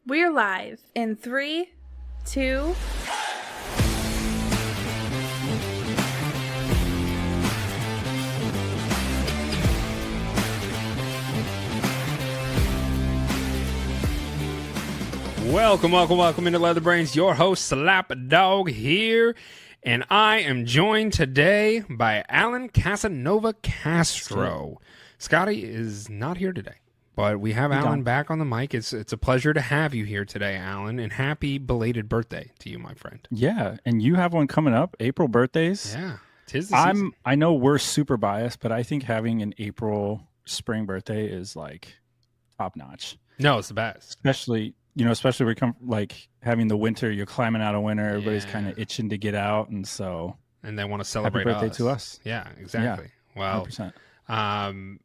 We're live in 3, 2... Welcome into LeatherBrainz. Your host, Slap Dog here. And I am joined today by Alan Casanova Castro. Scotty is not here today, but we have Alan back on the mic. It's a pleasure to have you here today, Alan, and happy belated birthday to you, my friend. Yeah, and you have one coming up, April birthdays. Yeah, 'tis the season. I know we're super biased, but I think having an April spring birthday is like top notch. No, it's the best. Especially we come like having the winter, you're climbing out of winter, everybody's kind of itching to get out, and they want to celebrate happy birthday to us. Yeah, exactly. Yeah, well, 100%.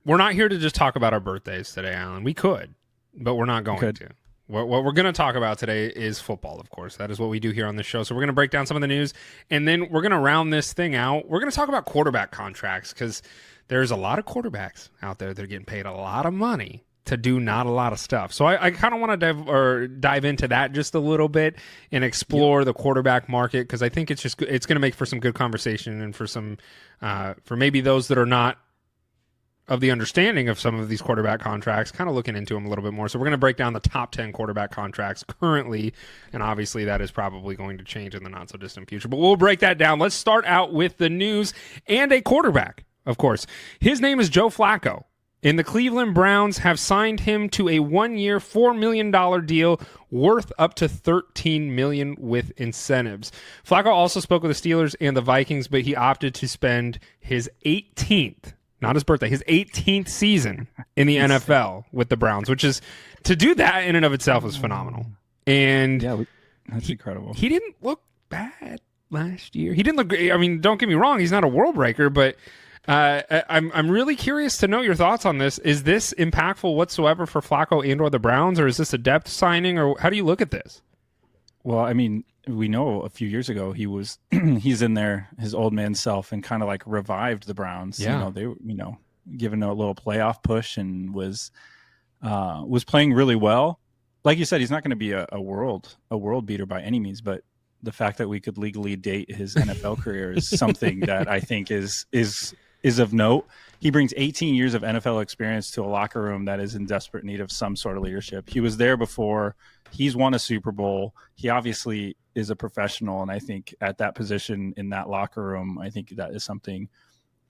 We're not here to just talk about our birthdays today, Alan. We could, but we're not going to. What we're going to talk about today is football, of course. That is what we do here on the show. So we're going to break down some of the news, and then we're going to round this thing out. We're going to talk about quarterback contracts because there's a lot of quarterbacks out there that are getting paid a lot of money to do not a lot of stuff. So I kind of want to dive into that just a little bit and explore the quarterback market, because I think it's going to make for some good conversation and for some for maybe those that are not of the understanding of some of these quarterback contracts, kind of looking into them a little bit more. So we're going to break down the top 10 quarterback contracts currently, and obviously that is probably going to change in the not so distant future, but we'll break that down. Let's start out with the news and a quarterback, of course. His name is Joe Flacco, and the Cleveland Browns have signed him to a 1-year, $4 million deal worth up to $13 million with incentives. Flacco also spoke with the Steelers and the Vikings, but he opted to spend his 18th, not his birthday, his 18th season in the NFL with the Browns, which is, to do that in and of itself is phenomenal. And yeah, that's incredible. He didn't look bad last year. He didn't look, I mean, don't get me wrong, he's not a world breaker, but I'm really curious to know your thoughts on this. Is this impactful whatsoever for Flacco and or the Browns, or is this a depth signing, or how do you look at this? Well, I mean, we know a few years ago he's in there, his old man self, and kind of like revived the Browns. Yeah. They given a little playoff push and was playing really well. Like you said, he's not going to be a world beater by any means, but the fact that we could legally date his NFL career is something that I think is of note. He brings 18 years of NFL experience to a locker room that is in desperate need of some sort of leadership. He was there before. He's won a Super Bowl. He obviously is a professional, and I think at that position in that locker room, I think that is something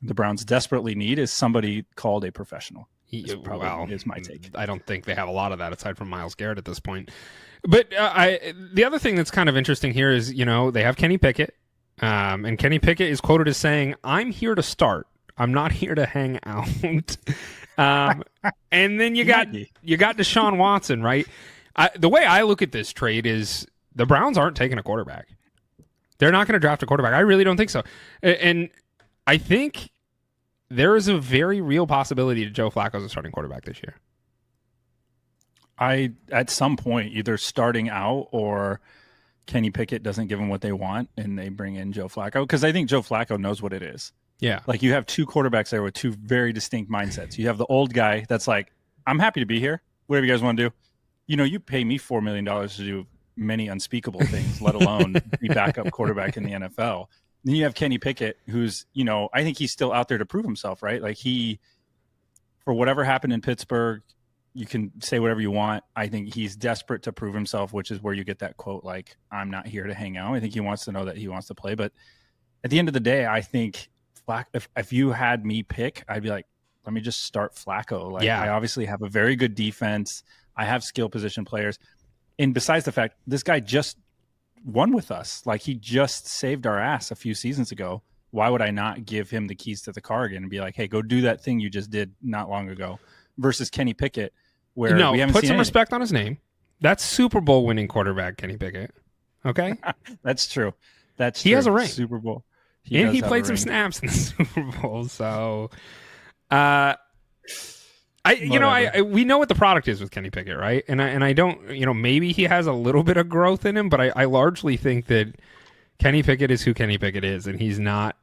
the Browns desperately need, is somebody called a professional. Is my take. I don't think they have a lot of that aside from Myles Garrett at this point. But the other thing that's kind of interesting here is, they have Kenny Pickett, and Kenny Pickett is quoted as saying, "I'm here to start. I'm not here to hang out." And then you got Deshaun Watson, right? The way I look at this trade is the Browns aren't taking a quarterback. They're not going to draft a quarterback. I really don't think so. And I think there is a very real possibility that Joe Flacco is a starting quarterback this year. At some point, either starting out or Kenny Pickett doesn't give them what they want and they bring in Joe Flacco, because I think Joe Flacco knows what it is. Yeah. Like, you have two quarterbacks there with two very distinct mindsets. You have the old guy that's like, I'm happy to be here. Whatever you guys want to do. You pay me $4 million to do many unspeakable things, let alone be backup quarterback in the NFL. Then you have Kenny Pickett, who's, I think he's still out there to prove himself, right? Like, for whatever happened in Pittsburgh, you can say whatever you want. I think he's desperate to prove himself, which is where you get that quote, like, I'm not here to hang out. I think he wants to know that he wants to play. But at the end of the day, I think if you had me pick, I'd be like, let me just start Flacco. Like, I obviously have a very good defense. I have skill position players. And besides the fact, this guy just won with us. Like, he just saved our ass a few seasons ago. Why would I not give him the keys to the car again and be like, hey, go do that thing you just did not long ago, versus Kenny Pickett, where we haven't put seen some anything. respect on his name. That's Super Bowl winning quarterback Kenny Pickett. Okay? That's true. He has a ring. Super Bowl. He played some snaps in the Super Bowl. So we know what the product is with Kenny Pickett, right? And I don't, maybe he has a little bit of growth in him, but I largely think that Kenny Pickett is who Kenny Pickett is, and he's not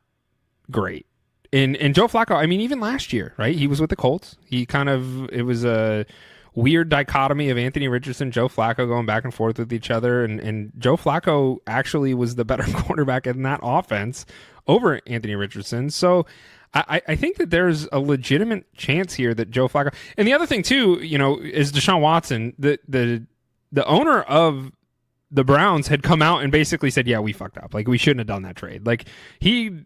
great. And Joe Flacco, I mean, even last year, right? He was with the Colts. It was a weird dichotomy of Anthony Richardson, Joe Flacco going back and forth with each other. And Joe Flacco actually was the better quarterback in that offense over Anthony Richardson. So I think that there's a legitimate chance here that Joe Flacco, and the other thing too, is Deshaun Watson, the owner of the Browns had come out and basically said, yeah, we fucked up. Like, we shouldn't have done that trade. Like, he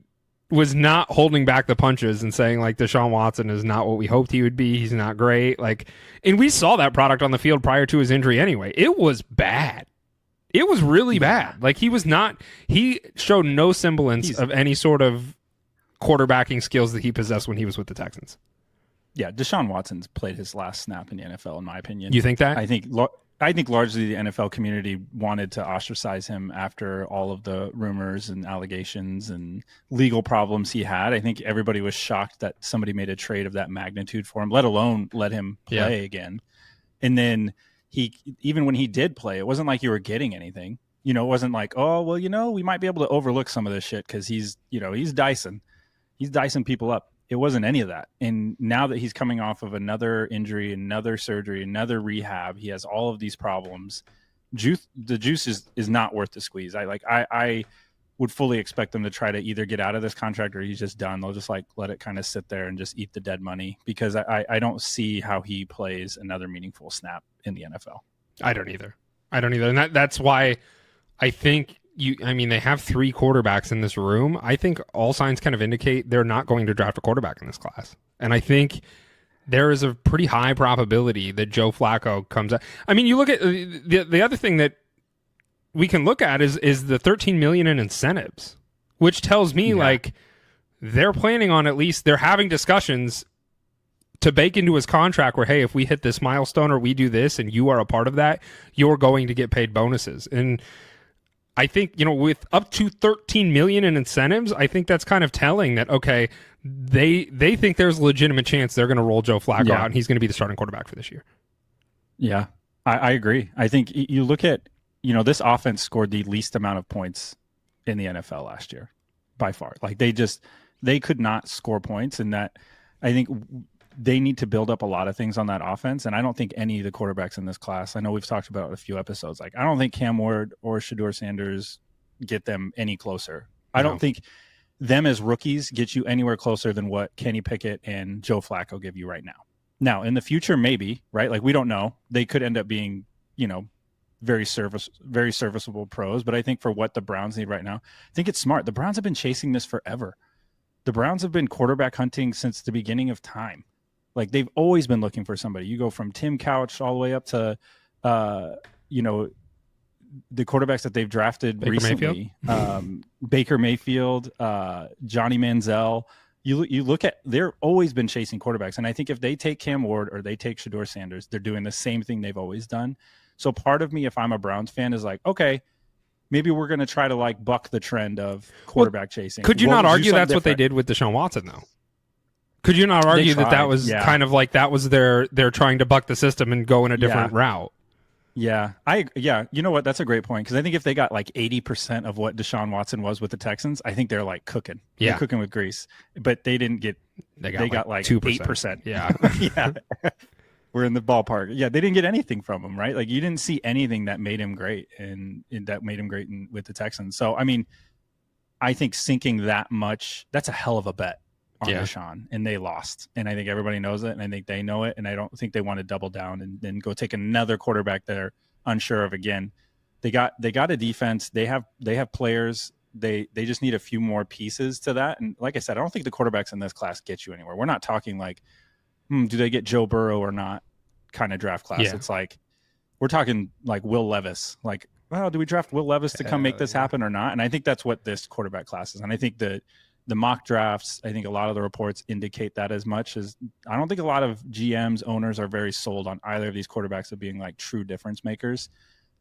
was not holding back the punches and saying, like, Deshaun Watson is not what we hoped he would be. He's not great. Like, and we saw that product on the field prior to his injury anyway. It was bad. It was really bad. Like, he showed no semblance of any sort of quarterbacking skills that he possessed when he was with the Texans. Yeah, Deshaun Watson's played his last snap in the NFL, in my opinion. You think that? I think largely the NFL community wanted to ostracize him after all of the rumors and allegations and legal problems he had. I think everybody was shocked that somebody made a trade of that magnitude for him, let alone let him play again. And then even when he did play, it wasn't like you were getting anything. It wasn't like, oh, well, we might be able to overlook some of this shit because he's Dyson. He's dicing people up. It wasn't any of that. And now that he's coming off of another injury, another surgery, another rehab, he has all of these problems. The juice is not worth the squeeze. I would fully expect them to try to either get out of this contract or he's just done. They'll just let it kind of sit there and just eat the dead money because I don't see how he plays another meaningful snap in the NFL. I don't either. And that's why I think they have 3 quarterbacks in this room. I think all signs kind of indicate they're not going to draft a quarterback in this class. And I think there is a pretty high probability that Joe Flacco comes out. I mean, you look at the other thing that we can look at is the $13 million in incentives, which tells me like they're planning on, at least they're having discussions to bake into his contract where, hey, if we hit this milestone or we do this and you are a part of that, you're going to get paid bonuses. And I think, with up to $13 million in incentives, I think that's kind of telling that, okay, they think there's a legitimate chance they're going to roll Joe Flacco out and he's going to be the starting quarterback for this year. Yeah, I agree. I think you look at, this offense scored the least amount of points in the NFL last year by far. Like they could not score points, and that I think they need to build up a lot of things on that offense. And I don't think any of the quarterbacks in this class, I know we've talked about it a few episodes, like I don't think Cam Ward or Shedeur Sanders get them any closer. I don't think them as rookies get you anywhere closer than what Kenny Pickett and Joe Flacco give you right now. Now, in the future, maybe, right? Like, we don't know. They could end up being, very serviceable pros. But I think for what the Browns need right now, I think it's smart. The Browns have been chasing this forever. The Browns have been quarterback hunting since the beginning of time. Like, they've always been looking for somebody. You go from Tim Couch all the way up to, the quarterbacks that they've drafted recently. Baker Mayfield, Johnny Manziel. You look at, they're always been chasing quarterbacks. And I think if they take Cam Ward or they take Shedeur Sanders, they're doing the same thing they've always done. So part of me, if I'm a Browns fan, is like, okay, maybe we're going to try to like buck the trend of quarterback chasing. Could you not argue that's what they did with Deshaun Watson, though? Could you not argue that was kind of like that was they're trying to buck the system and go in a different route? Yeah. You know what? That's a great point. Because I think if they got like 80% of what Deshaun Watson was with the Texans, I think they're like cooking. Yeah. They're cooking with grease. But they didn't get, they got like 2%. 8%. Yeah. Yeah. We're in the ballpark. Yeah. They didn't get anything from him, right? Like, you didn't see anything that made him great and that made him great with the Texans. So, I mean, I think sinking that much, that's a hell of a bet on Deshaun, and they lost. And I think everybody knows it, and I think they know it, and I don't think they want to double down and then go take another quarterback they're unsure of again. They got a defense. They have players. They just need a few more pieces to that. And like I said, I don't think the quarterbacks in this class get you anywhere. We're not talking like, do they get Joe Burrow or not kind of draft class. It's like, we're talking like Will Levis. Like, well, do we draft Will Levis to come make this happen or not? And I think that's what this quarterback class is. And I think that the mock drafts, I think a lot of the reports indicate that as much as I don't think a lot of GMs, owners are very sold on either of these quarterbacks of being like true difference makers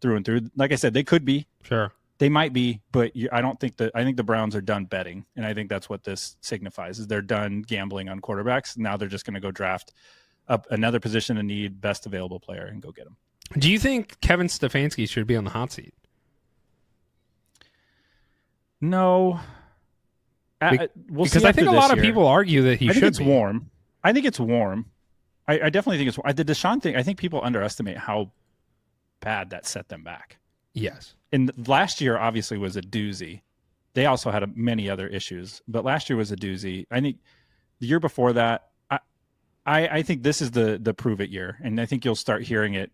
through and through. Like I said, they could be. Sure. They might be, but I don't think I think the Browns are done betting. And I think that's what this signifies is they're done gambling on quarterbacks. Now they're just going to go draft up another position and need best available player and go get them. Do you think Kevin Stefanski should be on the hot seat? No. Because I think a lot of people argue that he should be. Warm. I think it's warm. I definitely think it's the Deshaun thing. I think people underestimate how bad that set them back. Yes. And last year obviously was a doozy. They also had many other issues, but last year was a doozy. I think the year before that, I think this is the prove it year, and I think you'll start hearing it.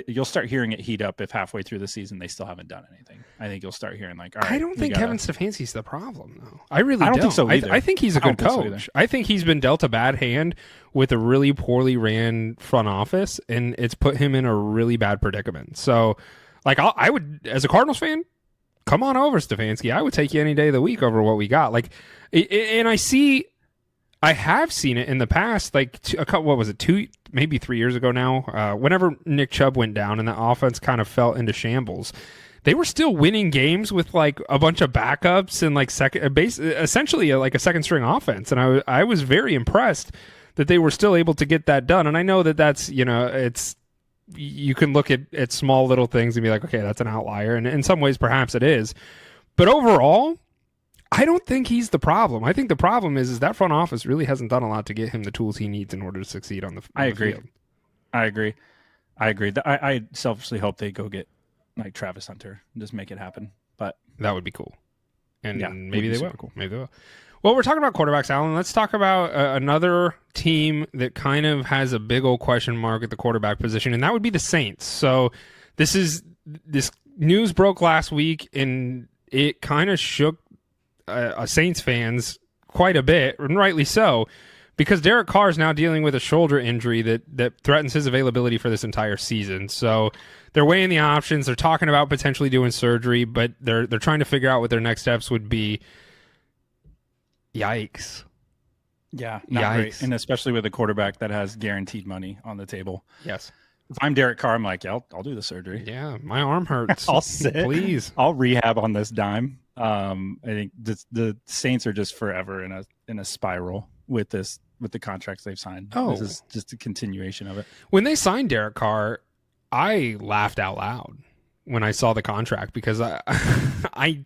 You'll start hearing it heat up if halfway through the season they still haven't done anything. I think you'll start hearing like, all right, I don't think Kevin Stefanski's the problem, though. I really don't. Think so either. I think he's a good coach. I think he's been dealt a bad hand with a really poorly ran front office, and it's put him in a really bad predicament. So, like, I would, as a Cardinals fan, come on over, Stefanski. I would take you any day of the week over what we got. Like, and I have seen it in the past, like what was it, 2, maybe 3 years ago now, whenever Nick Chubb went down and the offense kind of fell into shambles, they were still winning games with like a bunch of backups and like essentially like a second string offense. And I was very impressed that they were still able to get that done. And I know that's, you can look at small little things and be like, okay, that's an outlier. And in some ways, perhaps it is. But overall, I don't think he's the problem. I think the problem is that front office really hasn't done a lot to get him the tools he needs in order to succeed on the field. I agree. I selfishly hope they go get like Travis Hunter and just make it happen. But that would be cool. And maybe they will. Cool. Maybe they will. Well, we're talking about quarterbacks, Alan. Let's talk about another team that kind of has a big old question mark at the quarterback position, and that would be the Saints. So this news broke last week, and it kind of shook Saints fans quite a bit, and rightly so, because Derek Carr is now dealing with a shoulder injury that threatens his availability for this entire season. So they're weighing the options. They're talking about potentially doing surgery, but they're trying to figure out what their next steps would be. Yikes. Yeah, not great. And especially with a quarterback that has guaranteed money on the table. Yes. If I'm Derek Carr, I'm like, yeah, I'll do the surgery. Yeah, my arm hurts. I'll sit. Please. I'll rehab on this dime. I think the Saints are just forever in a spiral with the contracts they've signed. Oh. This is just a continuation of it. When they signed Derek Carr, I laughed out loud when I saw the contract because I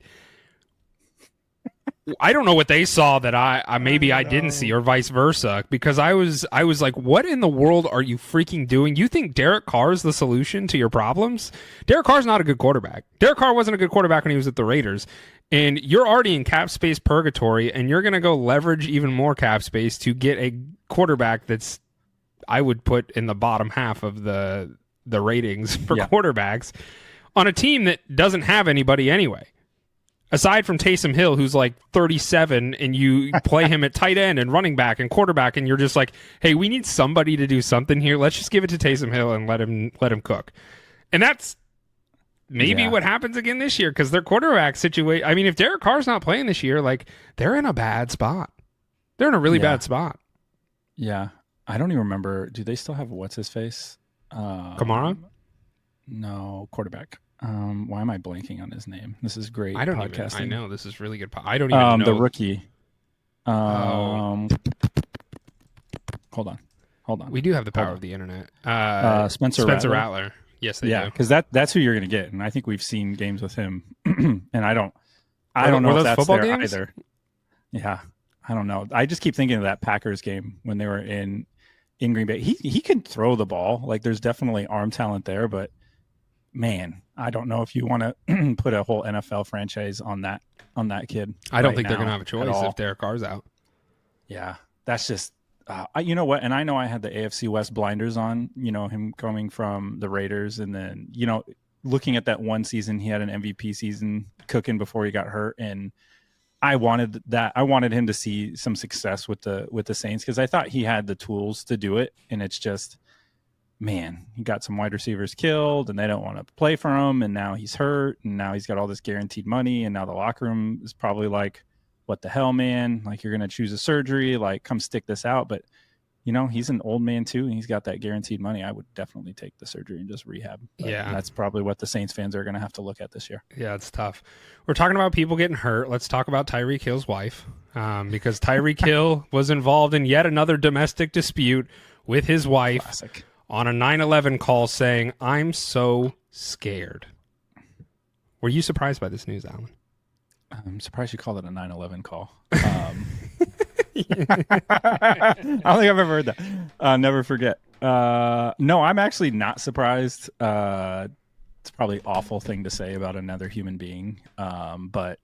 don't know what they saw that I didn't see, or vice versa, because I was like, what in the world are you freaking doing? You think Derek Carr is the solution to your problems? Derek Carr's not a good quarterback. Derek Carr wasn't a good quarterback when he was at the Raiders, and you're already in cap space purgatory, and you're going to go leverage even more cap space to get a quarterback that's, I would put in the bottom half of the ratings for quarterbacks on a team that doesn't have anybody anyway. Aside from Taysom Hill, who's like 37, and you play him at tight end and running back and quarterback, and you're just like, hey, we need somebody to do something here. Let's just give it to Taysom Hill and let him cook. And that's maybe what happens again this year, because their quarterback situation. I mean, if Derek Carr's not playing this year, like, they're in a bad spot. They're in a really bad spot. Yeah. I don't even remember. Do they still have what's his face? Kamara? No, quarterback. Why am I blanking on his name? This is great. I don't podcasting. I know this is really good. I don't even know the rookie. Hold on. We do have the power of the internet. Spencer Rattler. Yes, they do. Because that's who you're going to get, and I think we've seen games with him, and I don't know if that's football there games? Either. Yeah, I don't know. I just keep thinking of that Packers game when they were in Green Bay. He can throw the ball. Like, there's definitely arm talent there, but man, I don't know if you want to put a whole NFL franchise on that kid. I don't think they're going to have a choice if Derek Carr's out. Yeah, that's just you know what? And I know I had the AFC West blinders on. You know, him coming from the Raiders, and then looking at that one season, he had an MVP season cooking before he got hurt, and I wanted that. I wanted him to see some success with the Saints, because I thought he had the tools to do it, and it's just, man, he got some wide receivers killed, and they don't want to play for him, and now he's hurt, and now he's got all this guaranteed money, and now the locker room is probably like, what the hell, man? Like, you're going to choose a surgery, like, come stick this out. But, he's an old man too, and he's got that guaranteed money. I would definitely take the surgery and just rehab. But that's probably what the Saints fans are going to have to look at this year. Yeah, it's tough. We're talking about people getting hurt. Let's talk about Tyreek Hill's wife, because Tyreek Hill was involved in yet another domestic dispute with his wife. Classic. On a 9/11 call, saying, "I'm so scared." Were you surprised by this news, Alan? I'm surprised you called it a 9/11 call. I don't think I've ever heard that. Never forget. No, I'm actually not surprised. It's probably an awful thing to say about another human being. But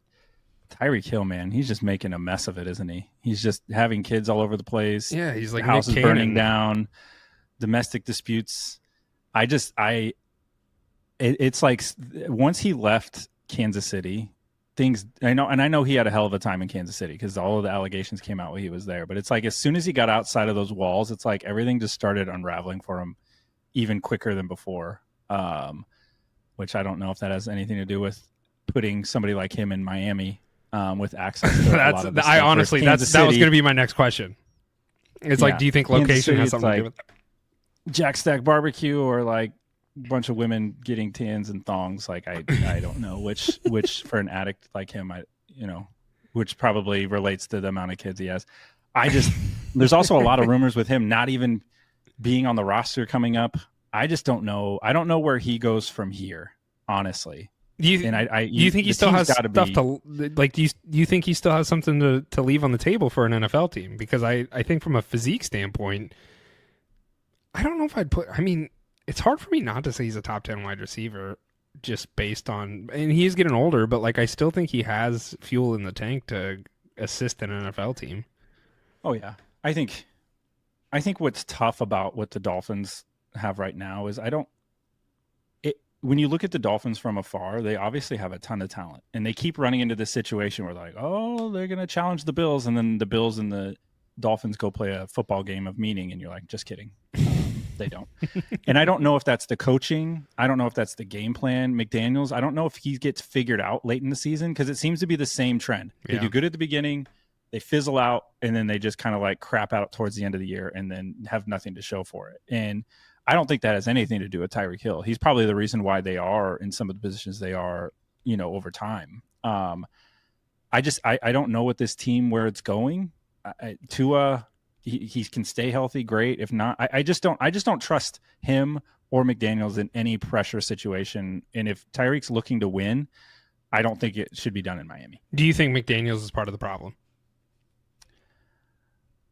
Tyreek Hill, man, he's just making a mess of it, isn't he? He's just having kids all over the place. Yeah, he's like the house Nick is burning Cannon. down, domestic disputes. It's like once he left Kansas City, I know he had a hell of a time in Kansas City because all of the allegations came out while he was there. But it's like as soon as he got outside of those walls, it's like everything just started unraveling for him even quicker than before. Which I don't know if that has anything to do with putting somebody like him in Miami with access to a lot of the I stuff. honestly, that was going to be my next question. It's like, do you think location has something to do with it? Jack Stack barbecue or like a bunch of women getting tans and thongs? Like I don't know which for an addict like him, which probably relates to the amount of kids he has. There's also a lot of rumors with him not even being on the roster coming up. I just don't know. I don't know where he goes from here, honestly. Do you think he still has stuff to like? Do you think he still has something to leave on the table for an NFL team? Because I think from a physique standpoint, I don't know if I'd put. I mean, it's hard for me not to say he's a top 10 wide receiver just based on, and he is getting older, but like I still think he has fuel in the tank to assist an NFL team. Oh yeah, I think what's tough about what the Dolphins have right now is when you look at the Dolphins from afar, they obviously have a ton of talent, and they keep running into this situation where like, oh, they're going to challenge the Bills, and then the Bills and the Dolphins go play a football game of meaning, and you're like, just kidding. They don't. And I don't know if that's the coaching. I don't know if that's the game plan. McDaniels, I don't know if he gets figured out late in the season because it seems to be the same trend. They do good at the beginning, they fizzle out, and then they just kind of like crap out towards the end of the year and then have nothing to show for it. And I don't think that has anything to do with Tyreek Hill. He's probably the reason why they are in some of the positions they are, over time. I don't know what this team, where it's going. Tua, he can stay healthy, great. If not, I just don't trust him or McDaniels in any pressure situation. And if Tyreek's looking to win, I don't think it should be done in Miami. Do you think McDaniels is part of the problem?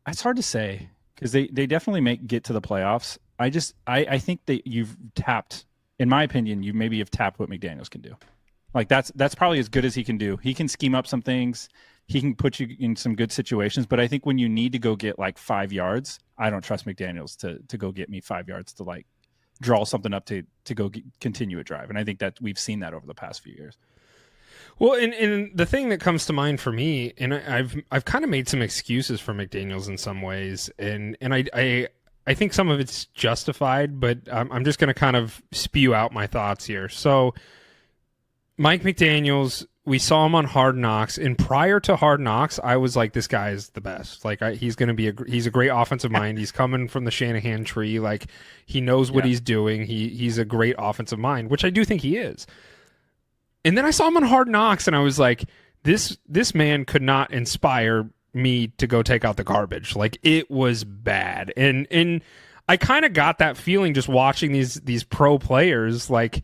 It's hard to say because they definitely get to the playoffs. I think that you've tapped, in my opinion, you maybe have tapped what McDaniels can do. Like that's probably as good as he can do. He can scheme up some things. He can put you in some good situations. But I think when you need to go get like 5 yards, I don't trust McDaniels to go get me 5 yards to like draw something up to go continue a drive. And I think that we've seen that over the past few years. Well, and the thing that comes to mind for me, and I've kind of made some excuses for McDaniels in some ways, and I think some of it's justified, but I'm just going to kind of spew out my thoughts here. So Mike McDaniels, we saw him on Hard Knocks, and prior to Hard Knocks, I was like, this guy is the best. Like he's going to be he's a great offensive mind. He's coming from the Shanahan tree. Like he knows what he's doing. He's a great offensive mind, which I do think he is. And then I saw him on Hard Knocks, and I was like, this man could not inspire me to go take out the garbage. Like it was bad. And I kind of got that feeling just watching these pro players, like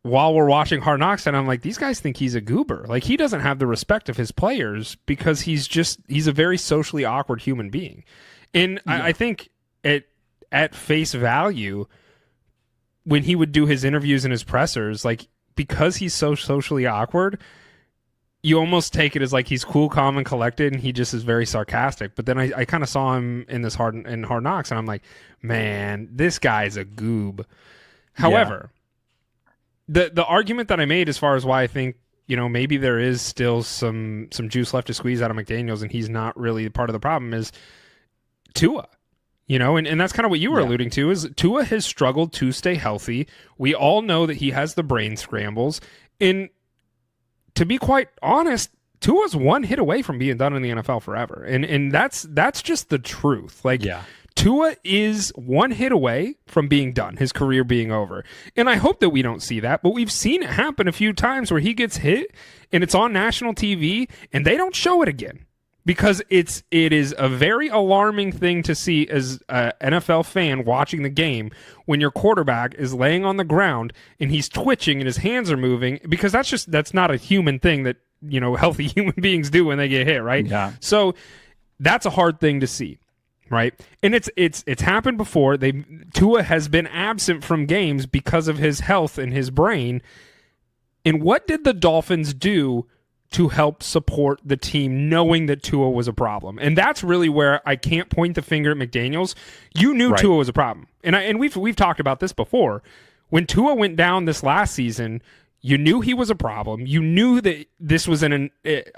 while we're watching Hard Knocks, and I'm like, these guys think he's a goober. Like he doesn't have the respect of his players because he's a very socially awkward human being. And I think at face value, when he would do his interviews and his pressers, like because he's so socially awkward, you almost take it as like he's cool, calm, and collected, and he just is very sarcastic. But then I kind of saw him in Hard Knocks, and I'm like, man, this guy's a goob. However, the argument that I made as far as why I think maybe there is still some juice left to squeeze out of McDaniels, and he's not really part of the problem is Tua. And that's kind of what you were alluding to, is Tua has struggled to stay healthy. We all know that he has the brain scrambles. And to be quite honest, Tua's one hit away from being done in the NFL forever. And that's just the truth. Like Tua is one hit away from being done, his career being over. And I hope that we don't see that, but we've seen it happen a few times where he gets hit and it's on national TV and they don't show it again. Because it is a very alarming thing to see as an NFL fan watching the game when your quarterback is laying on the ground and he's twitching and his hands are moving, because that's not a human thing that healthy human beings do when they get hit, right? Yeah. So That's a hard thing to see, right? And it's happened before. Tua has been absent from games because of his health and his brain. And what did the Dolphins do to help support the team, knowing that Tua was a problem? And that's really where I can't point the finger at McDaniels. You knew Tua was a problem, and we've talked about this before. When Tua went down this last season, you knew he was a problem. You knew that this was I don't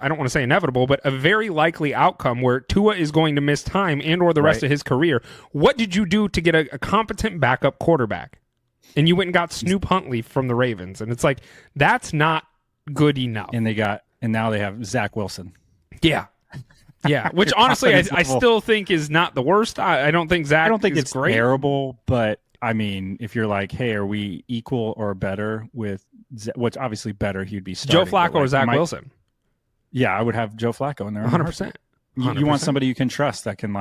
want to say inevitable, but a very likely outcome where Tua is going to miss time and or the rest of his career. What did you do to get a competent backup quarterback? And you went and got Snoop Huntley from the Ravens, and it's like that's not good enough. And now they have Zach Wilson. Yeah. Yeah. Which honestly, I still think is not the worst. I don't think Zach is great. Terrible, but I mean, if you're like, hey, are we equal or better with what's obviously better, he'd be starting. Joe Flacco or Zach Wilson? Yeah, I would have Joe Flacco in there. 100%. You want somebody you can trust that can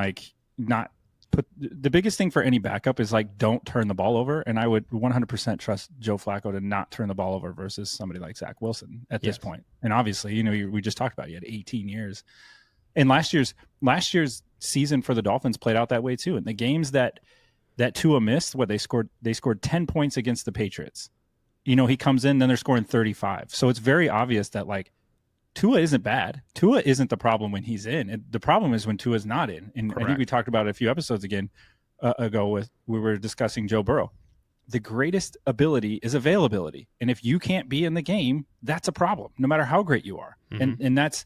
not put the biggest thing for any backup is don't turn the ball over. And I would 100% trust Joe Flacco to not turn the ball over versus somebody like Zach Wilson at this point. And obviously, we just talked about, you had 18 years. And last year's season for the Dolphins played out that way too. And the games that Tua missed, they scored 10 points against the Patriots. He comes in, then they're scoring 35. So it's very obvious that Tua isn't bad. Tua isn't the problem when he's in. The problem is when Tua's not in. And Correct. I think we talked about it a few episodes ago we were discussing Joe Burrow. The greatest ability is availability. And if you can't be in the game, that's a problem, no matter how great you are. Mm-hmm. And that's,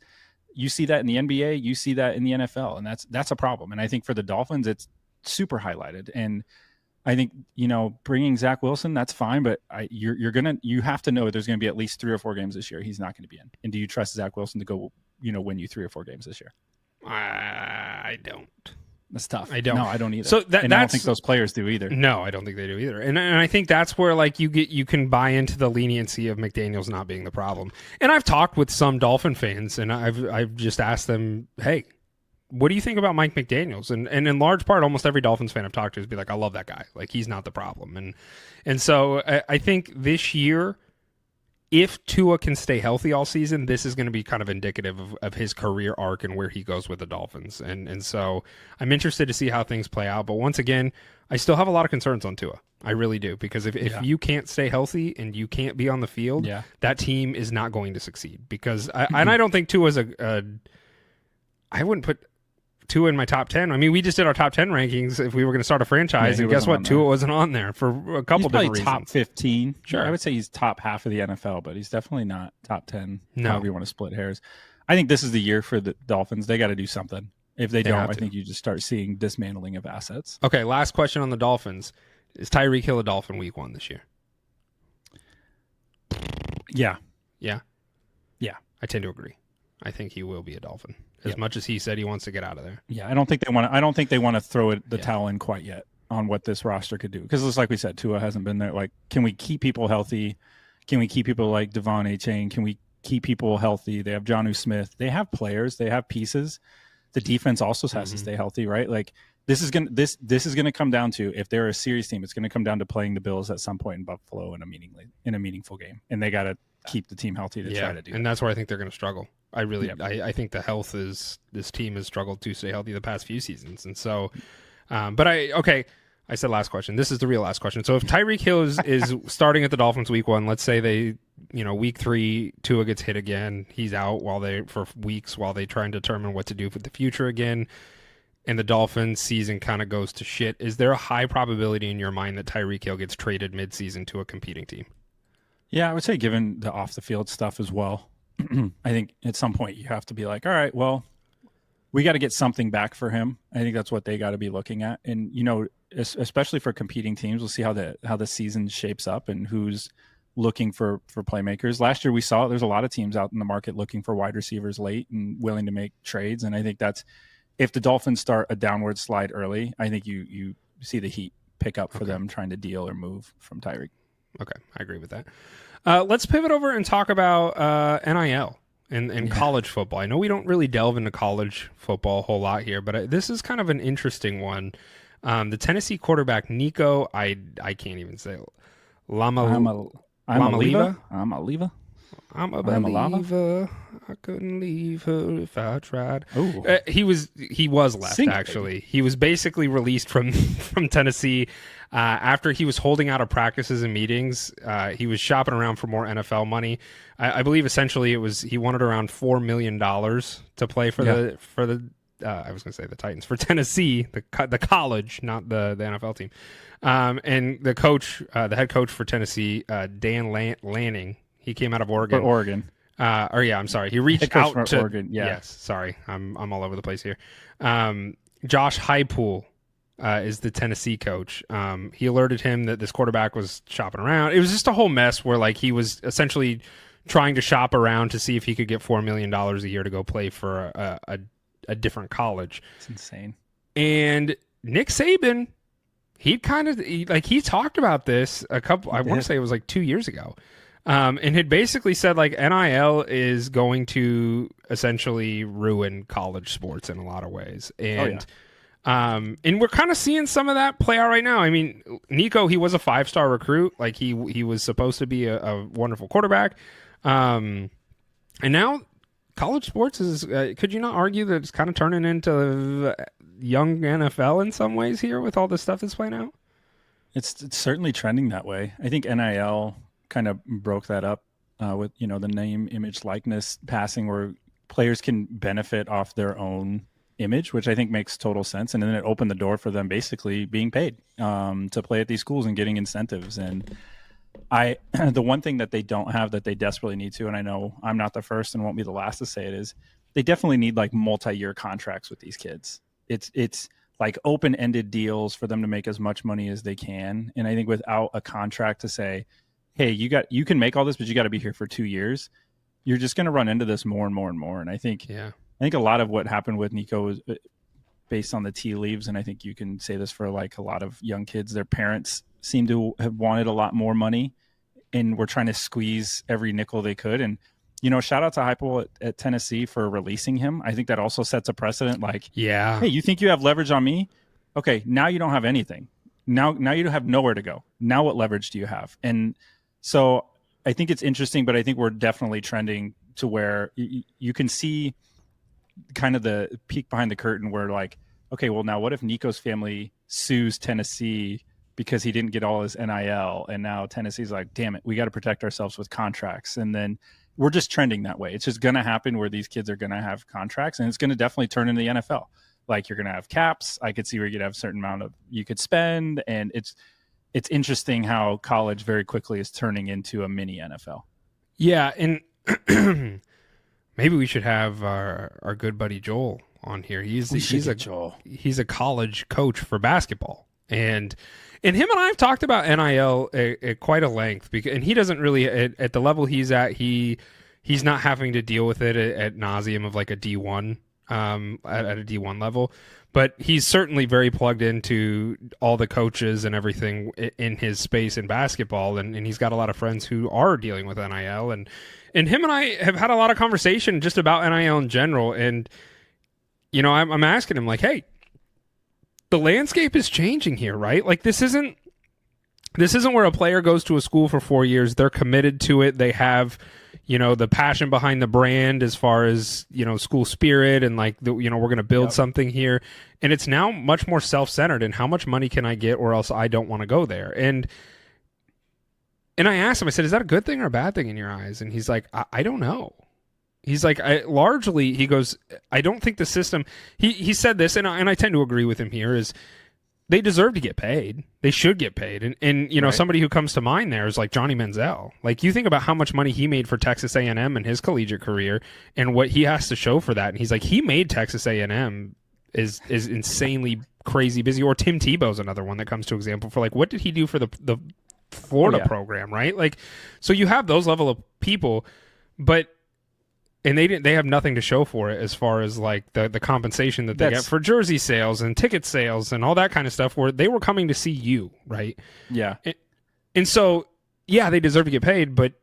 you see that in the NBA, you see that in the NFL, and that's a problem. And I think for the Dolphins, it's super highlighted. And I think, bringing Zach Wilson, that's fine, but you have to know there's going to be at least 3 or 4 games this year he's not going to be in. And do you trust Zach Wilson to go, win you 3 or 4 games this year? I don't. That's tough. I don't. No, I don't either. So I don't think those players do either. No, I don't think they do either. And I think that's where you can buy into the leniency of McDaniels not being the problem. And I've talked with some Dolphin fans, and I've just asked them, hey, what do you think about Mike McDaniels? And in large part, almost every Dolphins fan I've talked to is be like, I love that guy. He's not the problem. And so I think this year, if Tua can stay healthy all season, this is going to be kind of indicative of his career arc and where he goes with the Dolphins. And so I'm interested to see how things play out. But once again, I still have a lot of concerns on Tua. I really do. Because if you can't stay healthy and you can't be on the field, that team is not going to succeed. Because I don't think Tua's I wouldn't put Tua in my top 10. I mean, we just did our top 10 rankings if we were going to start a franchise, and guess what? Tua wasn't on there for a couple different reasons. Top 15. Sure. I would say he's top half of the NFL, but he's definitely not top 10. No. However you want to split hairs. I think this is the year for the Dolphins. They got to do something. If they don't, I think you just start seeing dismantling of assets. Okay, last question on the Dolphins. Is Tyreek Hill a Dolphin week 1 this year? Yeah. Yeah? Yeah. I tend to agree. I think he will be a Dolphin. As much as he said he wants to get out of there. Yeah, I don't think they want to throw the towel in quite yet on what this roster could do. Because it's like we said, Tua hasn't been there. Can we keep people healthy? Can we keep people like Devon Achane? Can we keep people healthy? They have Jonnu Smith. They have players. They have pieces. The defense also has to stay healthy, right? This is gonna come down to, if they're a serious team, it's gonna come down to playing the Bills at some point in Buffalo in a meaningful game, and they got to keep the team healthy to try to do. And that's where I think they're going to struggle. I think the health is, this team has struggled to stay healthy the past few seasons, and so, I said last question. This is the real last question. So if Tyreek Hill is starting at the Dolphins week 1, let's say they, week 3, Tua gets hit again, he's out for weeks while they try and determine what to do for the future again, and the Dolphins season kind of goes to shit. Is there a high probability in your mind that Tyreek Hill gets traded midseason to a competing team? Yeah, I would say given the off the field stuff as well. I think at some point you have to be like, all right, well, we got to get something back for him. I think that's what they got to be looking at. And, especially for competing teams, we'll see how the season shapes up and who's looking for playmakers. Last year we saw there's a lot of teams out in the market looking for wide receivers late and willing to make trades. And I think that's, if the Dolphins start a downward slide early, I think you see the heat pick up for them trying to deal or move from Tyreek. Okay, I agree with that. Let's pivot over and talk about NIL and college football. I know we don't really delve into college football a whole lot here, but this is kind of an interesting one. The Tennessee quarterback, Nico, I can't even say it. Lamaliva? I'm a I'm a llama? believer. I couldn't leave her if I tried. Ooh. He was left, Sing it, actually. baby. He was basically released from from Tennessee after he was holding out of practices and meetings. He was shopping around for more NFL money. I believe essentially he wanted around $4 million to play for the I was going to say the Titans, for Tennessee, the college, not the NFL team. And the coach, the head coach for Tennessee, Dan Lanning, he came out of Oregon. For Oregon. I'm sorry. He reached Head coach out for to Oregon. Yeah. Yes, sorry. I'm all over the place here. Josh Heupel is the Tennessee coach. He alerted him that this quarterback was shopping around. It was just a whole mess where like he was essentially trying to shop around to see if he could get $4 million a year to go play for a different college. It's insane. And Nick Saban, he talked about this I want to say it was like 2 years ago. And had basically said like NIL is going to essentially ruin college sports in a lot of ways. And and we're kind of seeing some of that play out right now. I mean, Nico, he was a 5-star recruit. Like he was supposed to be a wonderful quarterback. And now college sports is, could you not argue that it's kind of turning into young NFL in some ways here with all this stuff that's playing out? It's certainly trending that way. I think NIL kind of broke that up with, the name, image, likeness passing, where players can benefit off their own image, which I think makes total sense. And then it opened the door for them basically being paid to play at these schools and getting incentives. And the one thing that they don't have that they desperately need to, and I know I'm not the first and won't be the last to say it, is they definitely need like multi-year contracts with these kids. It's like open-ended deals for them to make as much money as they can. And I think without a contract to say, hey, you can make all this, but you got to be here for 2 years, you're just going to run into this more and more and more. And I think a lot of what happened with Nico was based on the tea leaves. And I think you can say this for like a lot of young kids. Their parents seem to have wanted a lot more money and were trying to squeeze every nickel they could. And, shout out to Heupel at Tennessee for releasing him. I think that also sets a precedent. Like, hey, you think you have leverage on me? Okay, now you don't have anything. Now you don't have nowhere to go. Now what leverage do you have? And so I think it's interesting, but I think we're definitely trending to where you can see kind of the peek behind the curtain where like, okay, well now what if Nico's family sues Tennessee because he didn't get all his NIL, and now Tennessee's like, damn it, we got to protect ourselves with contracts. And then we're just trending that way. It's just going to happen where these kids are going to have contracts, and it's going to definitely turn into the NFL. Like you're going to have caps. I could see where you could have a certain amount of you could spend, and it's interesting how college very quickly is turning into a mini NFL. Yeah, and maybe we should have our good buddy Joel on here. He's a college coach for basketball, and him and I have talked about NIL at quite a length, and he doesn't really at the level he's at. He's not having to deal with it at nauseum of like a D1 at a D1 level. But he's certainly very plugged into all the coaches and everything in his space in basketball. And he's got a lot of friends who are dealing with NIL. And him and I have had a lot of conversation just about NIL in general. And, I'm asking him like, hey, the landscape is changing here, right? Like this isn't where a player goes to a school for 4 years. They're committed to it. They have the passion behind the brand as far as, school spirit and like, we're going to build something here. And it's now much more self-centered and how much money can I get or else I don't want to go there. And I asked him, I said, is that a good thing or a bad thing in your eyes? And he's like, I don't know. He's like, he goes, I don't think the system, he said this, and I tend to agree with him here, is they deserve to get paid. They should get paid. And right. Somebody who comes to mind there is like Johnny Manziel. Like you think about how much money he made for Texas A&M in his collegiate career and what he has to show for that. And he's like, he made Texas A&M is insanely crazy busy. Or Tim Tebow's another one that comes to example for like, what did he do for the Florida program, right? Like, so you have those level of people, and they have nothing to show for it as far as like the compensation that they get for jersey sales and ticket sales and all that kind of stuff where they were coming to see you, right? Yeah. And so, yeah, they deserve to get paid, but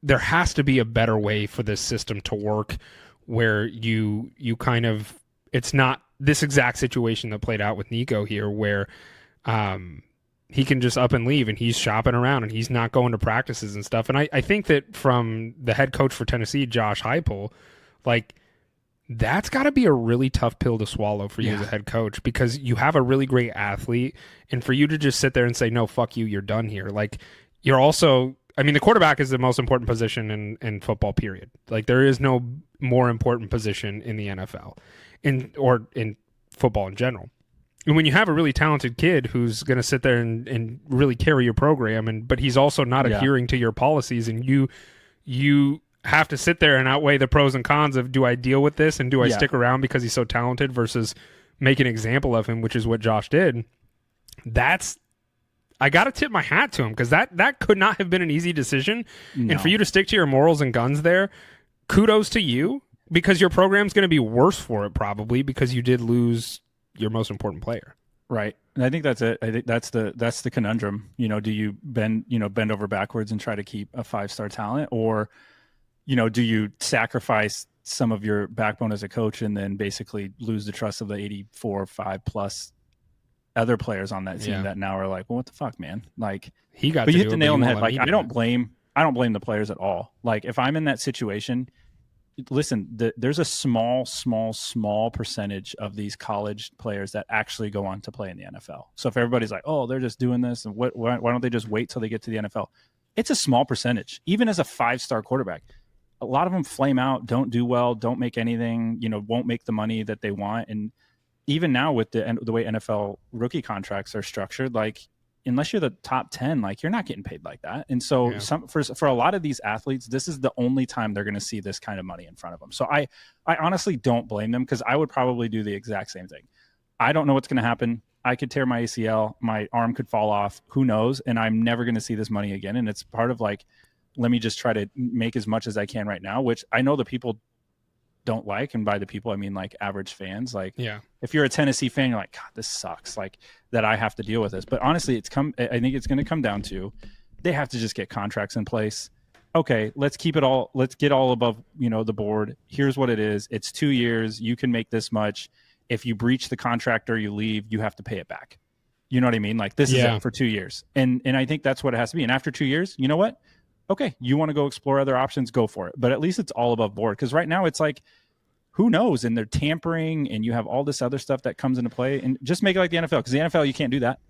there has to be a better way for this system to work where you kind of, it's not this exact situation that played out with Nico here where he can just up and leave, and he's shopping around, and he's not going to practices and stuff. And I think that from the head coach for Tennessee, Josh Heupel, like, that's got to be a really tough pill to swallow for you as a head coach, because you have a really great athlete, and for you to just sit there and say, no, fuck you, you're done here. Like, you're also, I mean, the quarterback is the most important position in football, period. Like, there is no more important position in the NFL or in football in general. And when you have a really talented kid who's going to sit there and really carry your program, but he's also not adhering to your policies, and you have to sit there and outweigh the pros and cons of, do I deal with this and do I stick around because he's so talented versus make an example of him, which is what Josh did. I got to tip my hat to him, because that could not have been an easy decision. No. And for you to stick to your morals and guns there, kudos to you, because your program's going to be worse for it probably, because you did lose your most important player. Right. And I think that's it. I think that's the conundrum. Do you bend over backwards and try to keep a 5-star talent, or, do you sacrifice some of your backbone as a coach and then basically lose the trust of the 5+ other players on that team that now are like, well, what the fuck, man? Like, he got, but you hit the nail on the head. Like, I don't blame the players at all. Like, if I'm in that situation, listen, there's a small percentage of these college players that actually go on to play in the NFL. So if everybody's like, oh, they're just doing this, and why don't they just wait till they get to the NFL? It's a small percentage. Even as a 5-star quarterback, a lot of them flame out, don't do well, don't make anything, won't make the money that they want. And even now with the way NFL rookie contracts are structured, like, unless you're the top 10, like, you're not getting paid like that. And so for a lot of these athletes, this is the only time they're going to see this kind of money in front of them. So I honestly don't blame them, because I would probably do the exact same thing. I don't know what's going to happen. I could tear my ACL, my arm could fall off, who knows? And I'm never going to see this money again. And it's part of, like, let me just try to make as much as I can right now, which I know the people don't like, and by the people I mean like average fans. Like, if you're a Tennessee fan, you're like, God, this sucks, like, that I have to deal with this. But honestly, I think it's going to come down to, they have to just get contracts in place. Okay, let's get all above the board. Here's what it is. It's 2 years. You can make this much. If you breach the contract or you leave, you have to pay it back. You know what I mean? Like, this is it for 2 years. And I think that's what it has to be. And after 2 years, you know what? Okay, you want to go explore other options, go for it. But at least it's all above board, because right now it's like, who knows? And they're tampering, and you have all this other stuff that comes into play. And just make it like the NFL, because the NFL, you can't do that.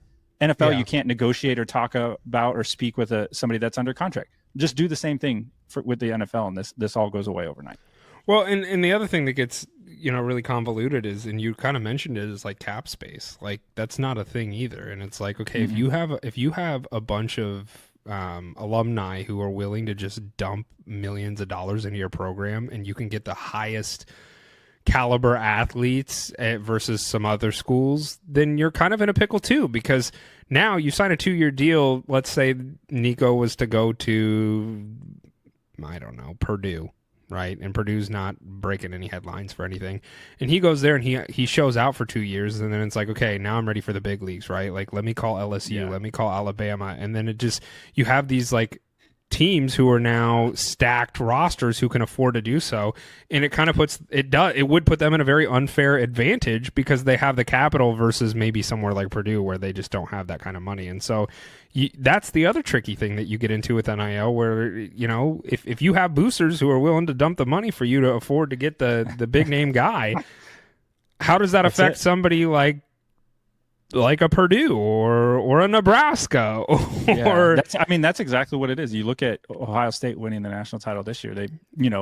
NFL, you can't negotiate or talk about or speak with somebody that's under contract. Just do the same thing with the NFL, and this all goes away overnight. Well, and the other thing that gets really convoluted is, and you kind of mentioned it, is like cap space. Like, that's not a thing either. And it's like, okay, if you have a bunch of alumni who are willing to just dump millions of dollars into your program, and you can get the highest caliber athletes versus some other schools, then you're kind of in a pickle too, because now you sign a 2-year deal. Let's say Nico was to go to, I don't know, Purdue, right? And Purdue's not breaking any headlines for anything. And he goes there and he shows out for 2 years, and then it's like, okay, now I'm ready for the big leagues, right? Like, let me call LSU, let me call Alabama. And then you have these like teams who are now stacked rosters who can afford to do so. And it kind of it would put them in a very unfair advantage, because they have the capital versus maybe somewhere like Purdue where they just don't have that kind of money. And so that's the other tricky thing that you get into with NIL, where, if you have boosters who are willing to dump the money for you to afford to get the big name guy, how does that affect somebody like a Purdue or a Nebraska or that's exactly what it is. You look at Ohio State winning the national title this year. They,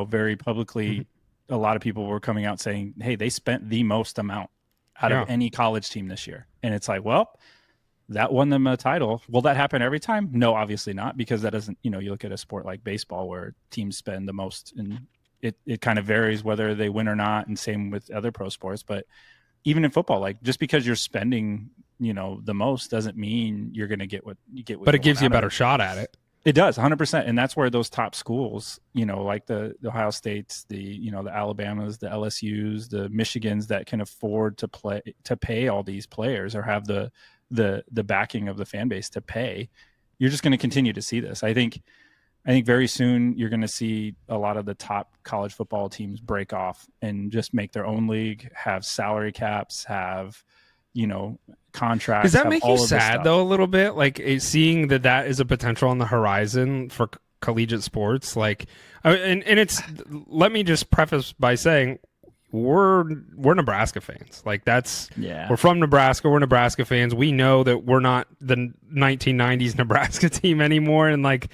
very publicly, a lot of people were coming out saying, hey, they spent the most amount out of any college team this year. And it's like, well, that won them a title. Will that happen every time? No, obviously not, because that doesn't, you look at a sport like baseball where teams spend the most, and it kind of varies whether they win or not. And same with other pro sports. But even in football, like, just because you're spending, the most doesn't mean you're going to get what you get. But it gives you a better shot at it. It does, 100%. And that's where those top schools, like the Ohio States, the Alabamas, the LSUs, the Michigans that can afford to pay all these players, or have the backing of the fan base to pay. You're just going to continue to see this. I think very soon you're going to see a lot of the top college football teams break off and just make their own league, have salary caps, have contracts. Does that have make all you of this sad stuff. though a little bit? Like seeing that is a potential on the horizon for collegiate sports. Like, and it's, let me just preface by saying we're Nebraska fans. Like we're from Nebraska. We're Nebraska fans. We know that we're not the 1990s Nebraska team anymore. And like,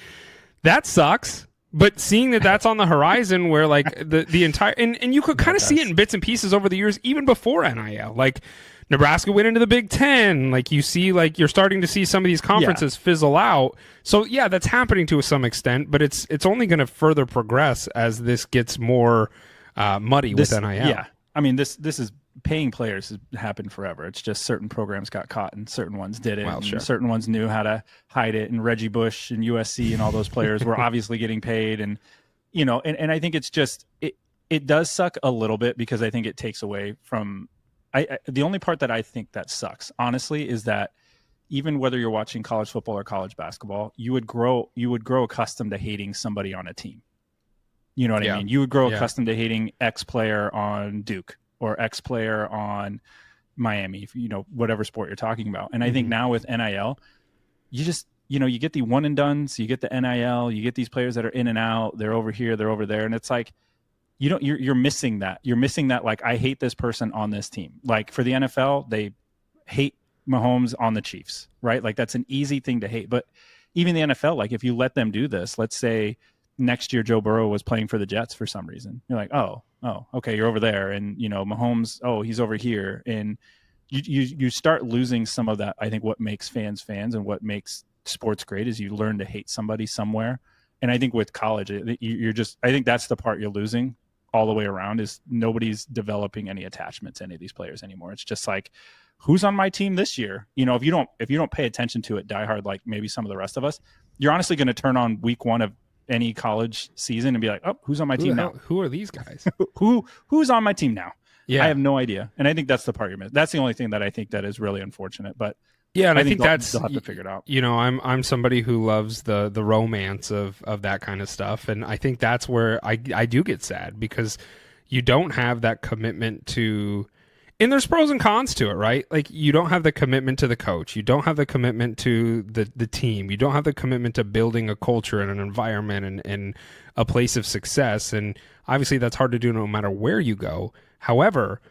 that sucks. But seeing that's on the horizon where like the entire, and you could kind of see it in bits and pieces over the years, even before NIL, like Nebraska went into the Big Ten. Like you see, like you're starting to see some of these conferences fizzle out. So yeah, that's happening to some extent, but it's only going to further progress as this gets more muddy with NIL. Yeah. I mean, this is paying players has happened forever. It's just certain programs got caught and certain ones didn't. Well, sure. Certain ones knew how to hide it. And Reggie Bush and USC and all those players were obviously getting paid. And, and I think it's just, it does suck a little bit because I think it takes away from, the only part that I think that sucks, honestly, is that even whether you're watching college football or college basketball, you would grow accustomed to hating somebody on a team. You know what I mean? You would grow accustomed to hating X player on Duke or X player on Miami, whatever sport you're talking about. And I think now with NIL, you just, you get the one and dones, you get the NIL, you get these players that are in and out, they're over here, they're over there. And it's like, you're missing that. You're missing that. Like, I hate this person on this team. Like for the NFL, they hate Mahomes on the Chiefs, right? Like that's an easy thing to hate. But even the NFL, like if you let them do this, let's say next year Joe Burrow was playing for the Jets for some reason. You're like, oh, okay, you're over there. And, Mahomes, he's over here. And you start losing some of that. I think what makes fans and what makes sports great is you learn to hate somebody somewhere. And I think with college, I think that's the part you're losing all the way around is nobody's developing any attachment to any of these players anymore. It's just like, who's on my team this year? If you don't pay attention to it diehard, like maybe some of the rest of us, you're honestly going to turn on week one of any college season and be like, oh, who's on my team now? Who are these guys? Who's on my team now? Yeah. I have no idea. And I think that's the part you're missing. That's the only thing that I think that is really unfortunate. But yeah, and I think that's, they'll have to figure it out. I'm somebody who loves the romance of that kind of stuff. And I think that's where I do get sad because you don't have that commitment to, and there's pros and cons to it, right? Like you don't have the commitment to the coach. You don't have the commitment to the team. You don't have the commitment to building a culture and an environment and a place of success. And obviously that's hard to do no matter where you go. However,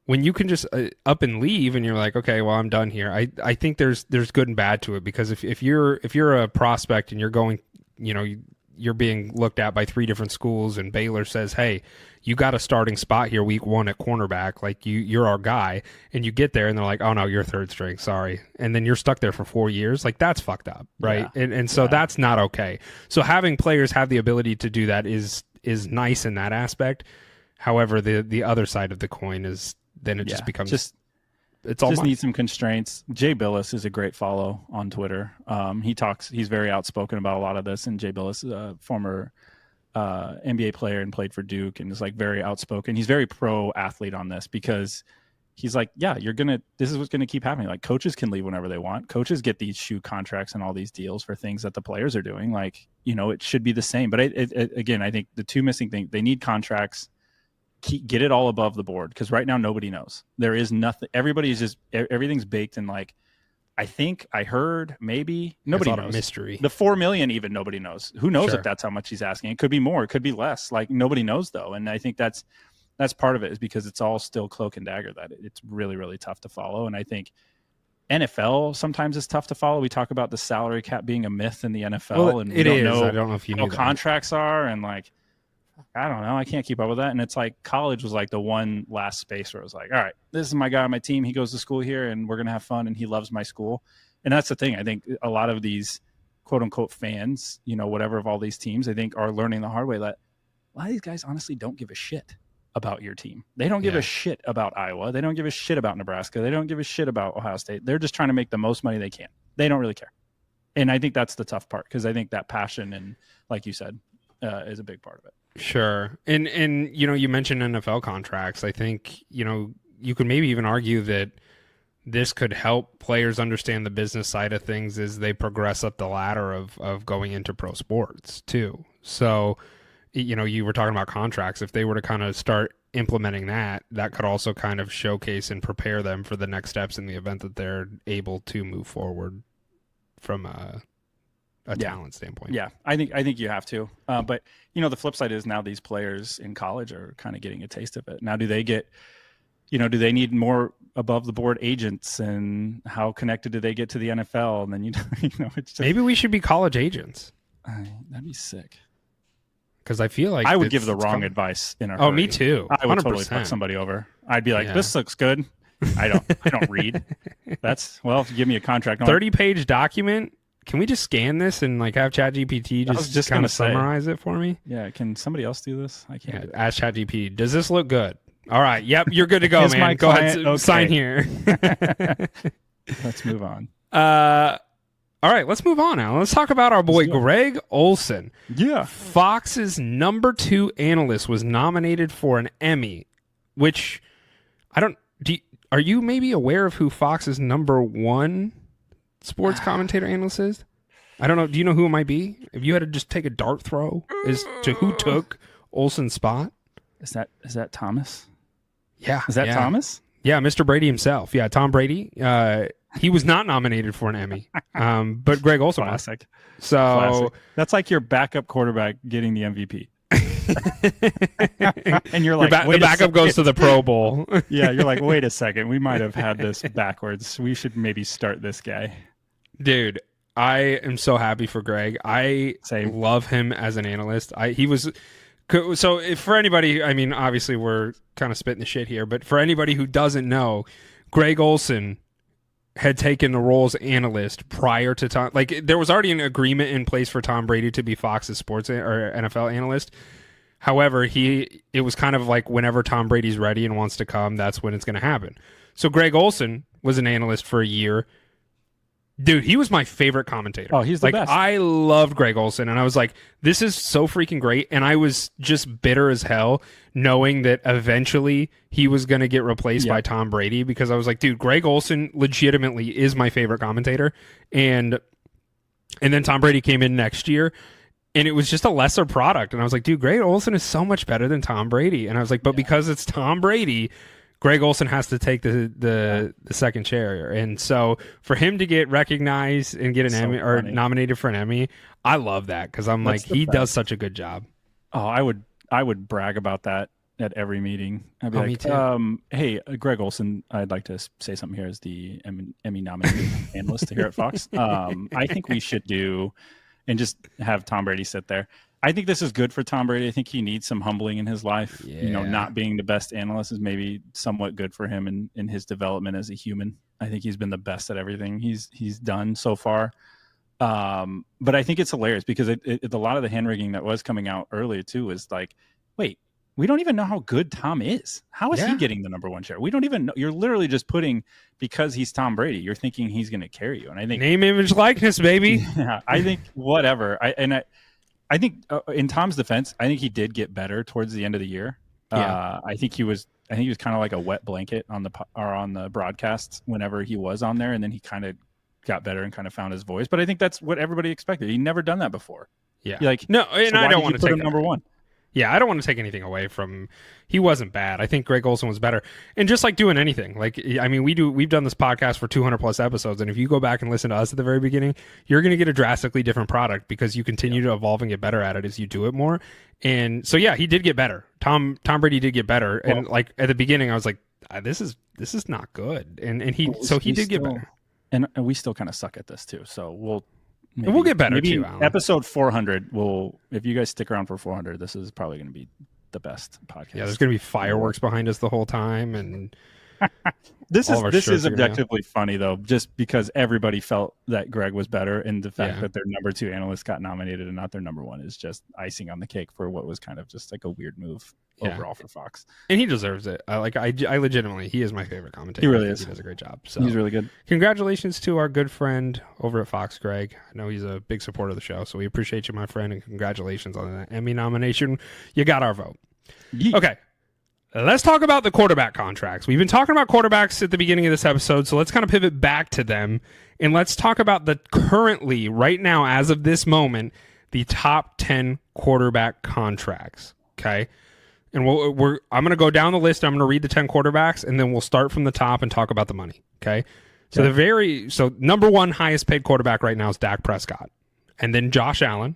when you can just up and leave and you're like, okay, well, I'm done here. I think there's good and bad to it because if you're a prospect and you're going, you're being looked at by 3 different schools and Baylor says, hey, you got a starting spot here week 1 at cornerback. Like you're our guy. And you get there and they're like, oh no, you're third string. Sorry. And then you're stuck there for 4 years. Like that's fucked up. Right. Yeah. And so that's not okay. So having players have the ability to do that is nice in that aspect. However, the other side of the coin is then it just becomes it's all needs some constraints. Jay Billis is a great follow on Twitter. He's very outspoken about a lot of this. And Jay Billis is a former NBA player and played for Duke and is like very outspoken. He's very pro athlete on this because he's like, yeah, this is what's going to keep happening. Like coaches can leave whenever they want. Coaches get these shoe contracts and all these deals for things that the players are doing. Like, it should be the same. But again, I think the two missing things, they need contracts. Get it all above the board because right now nobody knows. There is nothing. Everybody's everything's baked in. Like I think I heard maybe nobody knows. Mystery. The 4 million even nobody knows. Who knows if that's how much he's asking? It could be more. It could be less. Like nobody knows though. And I think that's part of it is because it's all still cloak and dagger that it's really really tough to follow. And I think NFL sometimes is tough to follow. We talk about the salary cap being a myth in the NFL, and it is. I don't know if you know how contracts are and like. I don't know. I can't keep up with that. And it's like college was like the one last space where it was like, all right, this is my guy on my team. He goes to school here and we're going to have fun and he loves my school. And that's the thing. I think a lot of these quote unquote fans, whatever of all these teams, I think are learning the hard way that a lot of these guys honestly don't give a shit about your team. They don't give a shit about Iowa. They don't give a shit about Nebraska. They don't give a shit about Ohio State. They're just trying to make the most money they can. They don't really care. And I think that's the tough part because I think that passion and like you said, is a big part of it. Sure. And you mentioned NFL contracts. I think, you could maybe even argue that this could help players understand the business side of things as they progress up the ladder of going into pro sports too. So you were talking about contracts. If they were to kind of start implementing that could also kind of showcase and prepare them for the next steps in the event that they're able to move forward from a talent standpoint. Yeah, I think you have to. But the flip side is now these players in college are kind of getting a taste of it. Now, do they get, do they need more above the board agents, and how connected do they get to the NFL? And then it's just, maybe we should be college agents. That'd be sick. Because I feel like I would give the wrong advice in a hurry. Oh, me too. 100%. I would totally fuck somebody over. I'd be like, this looks good. I don't read. If you give me a contract. 30-page document. Can we just scan this and have ChatGPT just kind of summarize it for me? Yeah. Can somebody else do this? I can't. Ask ChatGPT. Does this look good? All right. Yep. You're good to go, man. Go ahead. Sign here. Let's move on. All right, let's move on now. Let's talk about our boy Greg Olsen. Yeah. Fox's number 2 analyst was nominated for an Emmy, which are you maybe aware of who Fox's number 1 sports commentator analyst is? I don't know. Do you know who it might be? If you had to just take a dart throw as to who took Olsen's spot? Is that Thomas? Yeah. Is that Thomas? Yeah, Mr. Brady himself. Yeah, Tom Brady. He was not nominated for an Emmy, but Greg Olsen was. Classic. So Classic. That's like your backup quarterback getting the MVP. And you're like, the backup goes to the Pro Bowl. Yeah, you're like, wait a second, we might have had this backwards. We should maybe start this guy. Dude, I am so happy for Greg. I love him as an analyst. For anybody, obviously we're kind of spitting the shit here, but for anybody who doesn't know, Greg Olsen had taken the role as analyst prior to Tom. There was already an agreement in place for Tom Brady to be Fox's sports or NFL analyst. However, it was kind of like whenever Tom Brady's ready and wants to come, that's when it's going to happen. So Greg Olsen was an analyst for a year. Dude, he was my favorite commentator. Oh, he's the best. I loved Greg Olsen, and I was like, this is so freaking great. And I was just bitter as hell knowing that eventually he was going to get replaced by Tom Brady, because I was like, dude, Greg Olsen legitimately is my favorite commentator. And then Tom Brady came in next year, and it was just a lesser product. And I was like, dude, Greg Olsen is so much better than Tom Brady. And I was like, but because it's Tom Brady, Greg Olsen has to take the second chair. And so for him to get recognized and get an Emmy or nominated for an Emmy, I love that, because I'm like, he does such a good job. Oh, I would brag about that at every meeting. I'd be me too. Hey, Greg Olsen, I'd like to say something here as the Emmy nominated analyst here at Fox. I think we should do, and just have Tom Brady sit there. I think this is good for Tom Brady. I think he needs some humbling in his life. Yeah. Not being the best analyst is maybe somewhat good for him in his development as a human. I think he's been the best at everything he's done so far. But I think it's hilarious, because a lot of the hand rigging that was coming out earlier too is like, wait, we don't even know how good Tom is. How is he getting the number 1 chair? We don't even know. You're literally just putting, because he's Tom Brady, you're thinking he's going to carry you. And I think name, image, likeness, baby. Yeah, I think whatever. I think in Tom's defense, I think he did get better towards the end of the year. Yeah. I think he was kind of like a wet blanket on the broadcasts whenever he was on there, and then he kind of got better and kind of found his voice. But I think that's what everybody expected. He'd never done that before. Yeah. No, and so I don't want to put take him number 1. Yeah, I don't want to take anything away from. He wasn't bad. I think Greg Olsen was better. And just like doing anything, we've done this podcast for 200 plus episodes, and if you go back and listen to us at the very beginning, you're going to get a drastically different product, because you continue to evolve and get better at it as you do it more. And so he did get better. Tom Brady did get better. Well, and at the beginning, I was like, this is not good. And he did get better. And we still kind of suck at this too. So we'll get better too, Alan. Episode 400 if you guys stick around for 400, this is probably going to be the best podcast. Yeah, there's going to be fireworks behind us the whole time, and this is objectively funny though, just because everybody felt that Greg was better, and the fact that their number 2 analyst got nominated and not their number 1 is just icing on the cake for what was kind of just like a weird move overall for Fox. And he deserves it. I legitimately, he is my favorite commentator. He really is. He does a great job. So he's really good. Congratulations to our good friend over at Fox, Greg. I know he's a big supporter of the show, so we appreciate you, my friend, and congratulations on that Emmy nomination. You got our vote. Yeah. Okay. Let's talk about the quarterback contracts. We've been talking about quarterbacks at the beginning of this episode, so let's kind of pivot back to them, and let's talk about the currently, right now, as of this moment, the top 10 quarterback contracts. Okay. And I'm going to go down the list. I'm going to read the 10 quarterbacks, and then we'll start from the top and talk about the money. Okay. So number one highest paid quarterback right now is Dak Prescott, and then Josh Allen,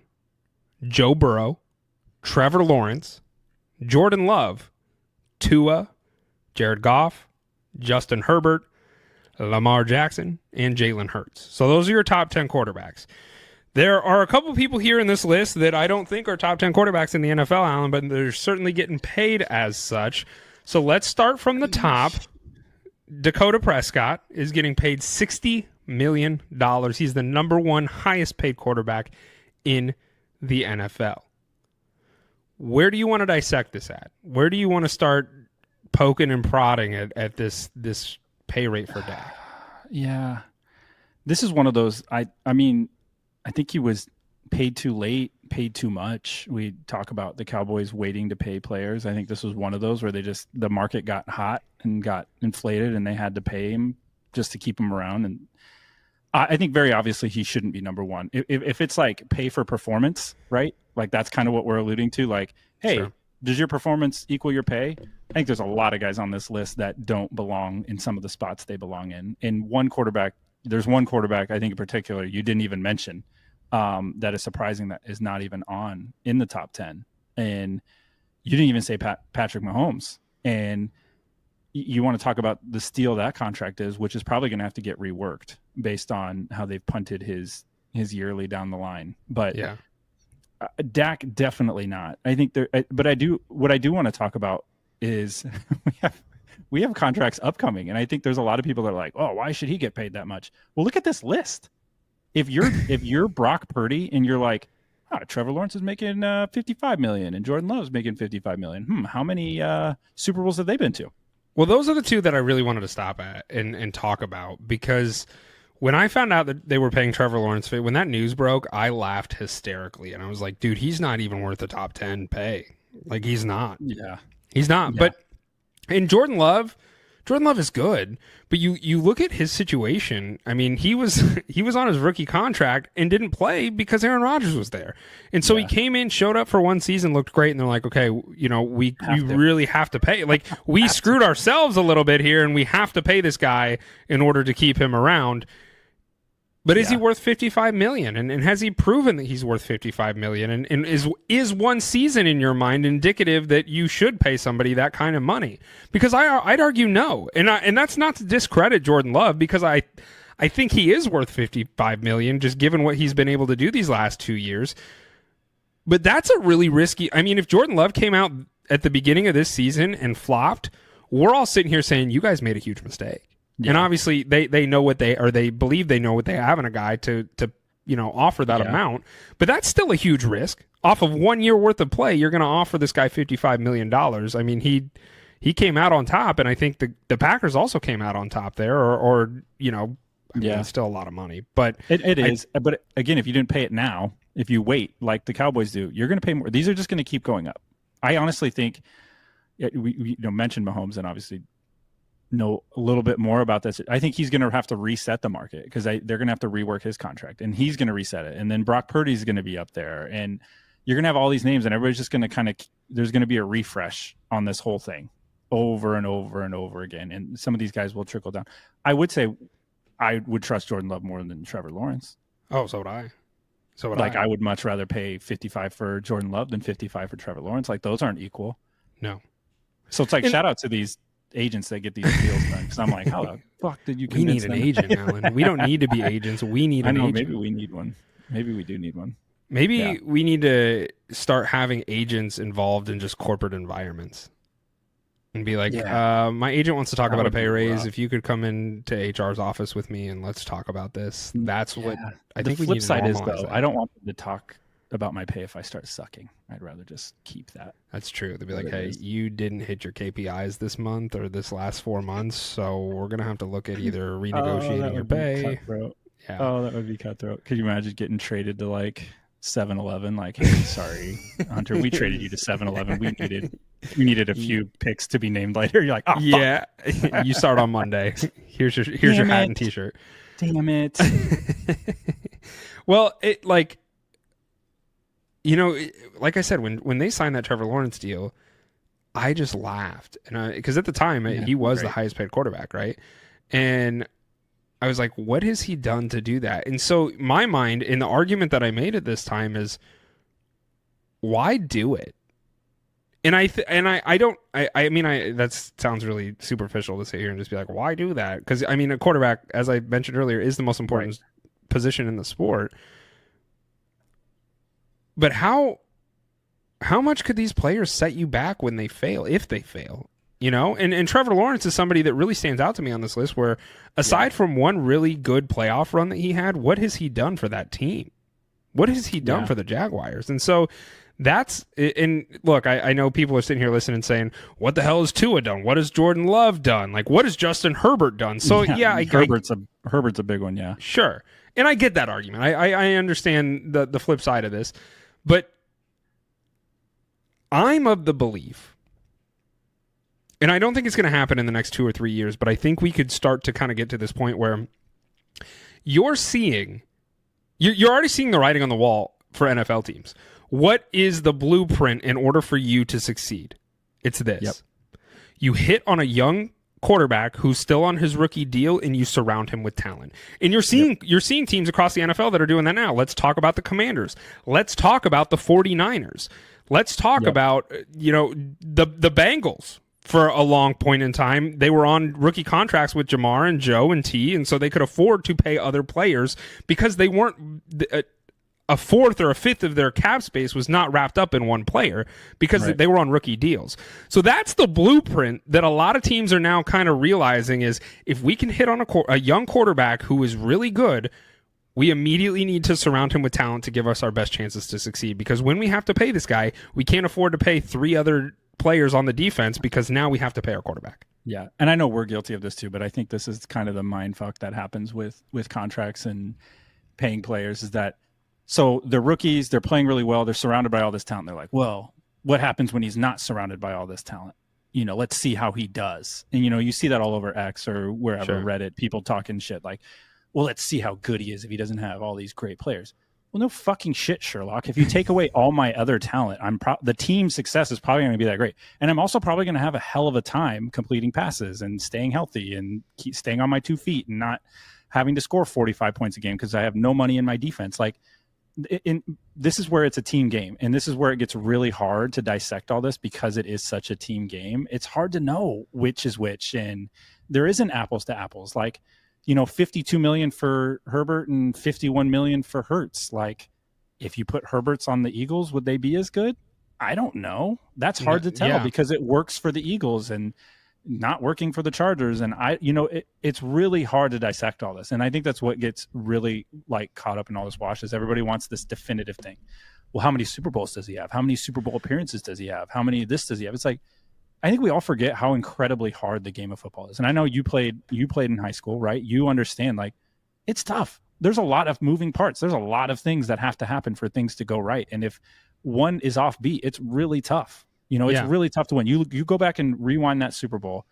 Joe Burrow, Trevor Lawrence, Jordan Love, Tua, Jared Goff, Justin Herbert, Lamar Jackson, and Jalen Hurts. So those are your top 10 quarterbacks. There are a couple people here in this list that I don't think are top 10 quarterbacks in the NFL, Alan, but they're certainly getting paid as such. So let's start from the top. Dakota Prescott is getting paid $60 million. He's the number one highest paid quarterback in the NFL. Where do you want to dissect this at? Where do you want to start poking and prodding at this pay rate for Dak? Yeah. This is one of those, I mean, I think he was paid too late, paid too much. We talk about the Cowboys waiting to pay players. I think this was one of those where the market got hot and got inflated and they had to pay him just to keep him around. And I think very obviously he shouldn't be number one. If it's like pay for performance, right? Like that's kind of what we're alluding to. Like, hey, sure. Does your performance equal your pay? I think there's a lot of guys on this list that don't belong in some of the spots they belong in. And there's one quarterback, I think in particular, you didn't even mention, that is surprising that is not even in the top 10. And you didn't even say Patrick Mahomes. And you want to talk about the steal that contract is, which is probably going to have to get reworked based on how they've punted his yearly down the line. But yeah, Dak definitely not. I think what I do want to talk about is we have contracts upcoming, and I think there's a lot of people that are like, oh, why should he get paid that much? Well, look at this list. If you're Brock Purdy and you're like, Trevor Lawrence is making $55 million and Jordan Love is making $55 million. How many Super Bowls have they been to? Well, those are the two that I really wanted to stop at and talk about, because when I found out that they were paying Trevor Lawrence, when that news broke, I laughed hysterically. And I was like, dude, he's not even worth the top 10 pay. Like, he's not. Yeah. He's not. Yeah. But in Jordan Love is good. But you look at his situation. I mean, he was on his rookie contract and didn't play because Aaron Rodgers was there. And so he came in, showed up for one season, looked great, and they're like, okay, we really have to pay. Like, we screwed ourselves a little bit here, and we have to pay this guy in order to keep him around. But is he worth $55 million? And has he proven that he's worth $55 million? And is one season in your mind indicative that you should pay somebody that kind of money? Because I'd argue no. And that's not to discredit Jordan Love, because I think he is worth $55 million, just given what he's been able to do these last 2 years. But that's a really risky. I mean, if Jordan Love came out at the beginning of this season and flopped, we're all sitting here saying you guys made a huge mistake. Yeah. And obviously they know what they believe they know what they have in a guy to offer that amount. But that's still a huge risk. Off of 1 year worth of play, you're going to offer this guy $55 million. I mean, he came out on top, and I think the Packers also came out on top there, I mean, it's still a lot of money. But it is. But again, if you didn't pay it now, if you wait like the Cowboys do, you're going to pay more. These are just going to keep going up. I honestly think we mentioned Mahomes, and obviously know a little bit more about this. I think he's going to have to reset the market, because they're going to have to rework his contract, and he's going to reset it. And then Brock Purdy's going to be up there, and you're going to have all these names, and everybody's just going to there's going to be a refresh on this whole thing over and over and over again. And some of these guys will trickle down. I would say I would trust Jordan Love more than Trevor Lawrence. Oh, so would I. I would much rather pay 55 for Jordan Love than 55 for Trevor Lawrence. Like, those aren't equal. No. So it's like, shout out to these agents that get these deals done, because I'm like, how the fuck did you convince them? We need an agent, Alan. We don't need to be agents. We need an agent. Maybe we need one. Maybe we do need one. Maybe we need to start having agents involved in just corporate environments and be like, my agent wants to talk about a pay raise. If you could come into HR's office with me and let's talk about this. That's what I think we need to normalize. The flip side is, though, I don't want them to talk about my pay if I start sucking. I'd rather just keep that. That's true. They'd be like, hey, you didn't hit your KPIs this month or this last 4 months, so we're going to have to look at either renegotiating your pay. Yeah. Oh, that would be cutthroat. Could you imagine getting traded to like 7-Eleven? Like, hey, sorry, Hunter, we traded you to 7-Eleven. We needed a few picks to be named later. You're like, oh, yeah. You start on Monday. Here's your hat and t-shirt. Damn it. Well, Like I said, when they signed that Trevor Lawrence deal, I just laughed, and because at the time he was the highest paid quarterback, right? And I was like, what has he done to do that? And so my mind, in the argument that I made at this time, is why do it? And that sounds really superficial to sit here and just be like, why do that? Because I mean, a quarterback, as I mentioned earlier, is the most important position in the sport. But how much could these players set you back when they fail, if they fail? And Trevor Lawrence is somebody that really stands out to me on this list, where aside from one really good playoff run that he had, what has he done for that team? What has he done for the Jaguars? And so and look, I know people are sitting here listening and saying, what the hell has Tua done? What has Jordan Love done? Like, what has Justin Herbert done? So Herbert's a big one. Yeah, sure. And I get that argument. I understand the flip side of this, but I'm of the belief, and I don't think it's going to happen in the next 2 or 3 years, but I think we could start to kind of get to this point where you're already seeing the writing on the wall for NFL teams. What is the blueprint in order for you to succeed? It's this. Yep. You hit on a young quarterback who's still on his rookie deal, and you surround him with talent. And you're seeing teams across the NFL that are doing that now. Let's talk about the Commanders. Let's talk about the 49ers. Let's talk about the Bengals. For a long point in time, they were on rookie contracts with Jamar and Joe and T, and so they could afford to pay other players because they weren't a fourth or a fifth of their cap space was not wrapped up in one player because they were on rookie deals. So that's the blueprint that a lot of teams are now kind of realizing is if we can hit on a young quarterback who is really good, we immediately need to surround him with talent to give us our best chances to succeed. Because when we have to pay this guy, we can't afford to pay 3 other players on the defense because now we have to pay our quarterback. Yeah, and I know we're guilty of this too, but I think this is kind of the mindfuck that happens with contracts and paying players is that so they're rookies, they're playing really well, they're surrounded by all this talent. They're like, well, what happens when he's not surrounded by all this talent? Let's see how he does. And, you see that all over X or wherever, Reddit, people talking shit like, well, let's see how good he is if he doesn't have all these great players. Well, no fucking shit, Sherlock. If you take away all my other talent, the team's success is probably going to be that great. And I'm also probably going to have a hell of a time completing passes and staying healthy and staying on my 2 feet and not having to score 45 points a game because I have no money in my defense. Like, this is where it's a team game, and this is where it gets really hard to dissect all this because it is such a team game. It's hard to know which is which, and there isn't apples to apples. Like, $52 million for Herbert and $51 million for Hurts. Like, if you put Herbert's on the Eagles, would they be as good? I don't know. That's hard to tell because it works for the Eagles and not working for the Chargers. And it's really hard to dissect all this. And I think that's what gets really like caught up in all this wash is everybody wants this definitive thing. Well, how many Super Bowls does he have? How many Super Bowl appearances does he have? How many this does he have? It's like, I think we all forget how incredibly hard the game of football is. And I know you played in high school, right? You understand, like, it's tough. There's a lot of moving parts. There's a lot of things that have to happen for things to go right. And if one is offbeat, it's really tough. It's really tough to win. You go back and rewind that Super Bowl.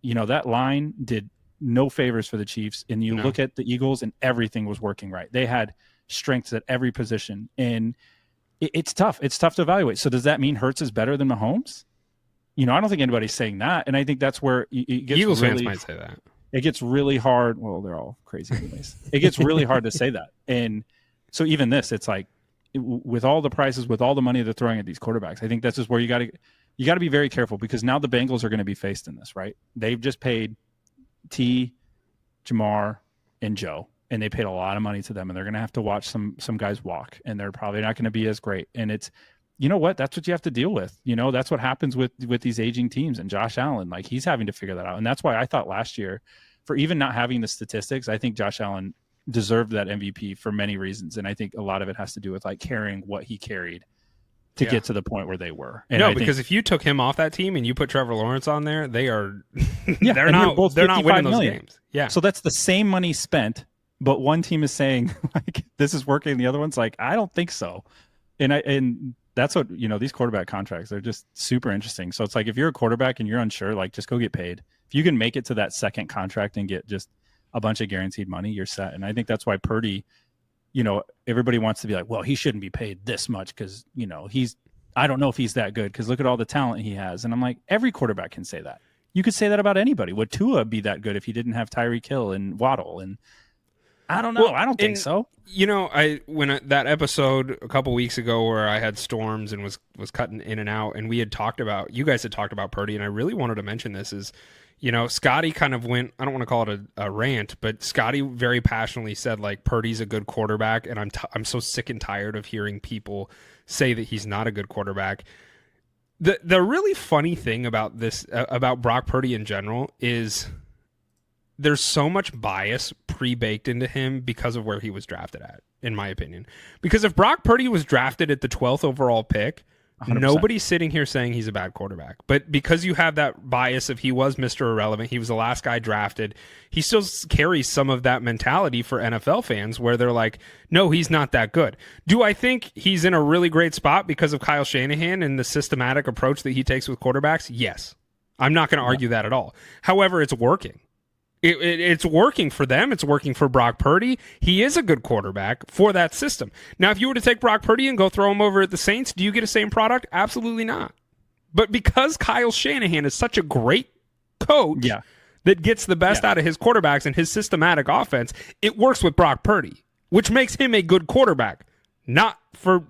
That line did no favors for the Chiefs. And you look at the Eagles and everything was working right. They had strengths at every position. And it's tough. It's tough to evaluate. So does that mean Hurts is better than Mahomes? I don't think anybody's saying that. And I think that's where it gets Eagles fans might say that. It gets really hard. Well, they're all crazy anyways. It gets really hard to say that. And so even this, it's like with all the prices, with all the money they're throwing at these quarterbacks, I think that's just where you got to be very careful because now the Bengals are going to be faced in this, right? They've just paid T, Jamar, and Joe, and they paid a lot of money to them, and they're going to have to watch some guys walk, and they're probably not going to be as great. And it's, you know what? That's what you have to deal with. That's what happens with these aging teams. And Josh Allen, like he's having to figure that out. And that's why I thought last year, for even not having the statistics, I think Josh Allen deserved that MVP for many reasons. And I think a lot of it has to do with like carrying what he carried to get to the point where they were. And because if you took him off that team and you put Trevor Lawrence on there, they are they're not winning those games. Yeah. So that's the same money spent, but one team is saying like this is working, the other one's like, I don't think so. And that's what, these quarterback contracts, they're just super interesting. So it's like if you're a quarterback and you're unsure, like just go get paid. If you can make it to that second contract and get just a bunch of guaranteed money, you're set. And I think that's why Purdy everybody wants to be like, well, he shouldn't be paid this much because, I don't know if he's that good because look at all the talent he has. And I'm like, every quarterback can say that. You could say that about anybody. Would Tua be that good if he didn't have Tyreek Hill and Waddle? And I don't know. I don't think so. That episode a couple weeks ago where I had storms and was cutting in and out, and you guys had talked about Purdy, and I really wanted to mention this is, Scotty kind of went, I don't want to call it a rant, but Scotty very passionately said, like, Purdy's a good quarterback, and I'm so sick and tired of hearing people say that he's not a good quarterback. The really funny thing about this, about Brock Purdy in general, is there's so much bias pre-baked into him because of where he was drafted at, in my opinion. Because if Brock Purdy was drafted at the 12th overall pick, 100%. Nobody's sitting here saying he's a bad quarterback. But because you have that bias of he was Mr. Irrelevant, he was the last guy drafted, he still carries some of that mentality for NFL fans where they're like, no, he's not that good. Do I think he's in a really great spot because of Kyle Shanahan and the systematic approach that he takes with quarterbacks? Yes. I'm not going to argue that at all. However, it's working. It's working for them. It's working for Brock Purdy. He is a good quarterback for that system. Now, if you were to take Brock Purdy and go throw him over at the Saints, do you get the same product? Absolutely not. But because Kyle Shanahan is such a great coach that gets the best out of his quarterbacks and his systematic offense, it works with Brock Purdy, which makes him a good quarterback. Not for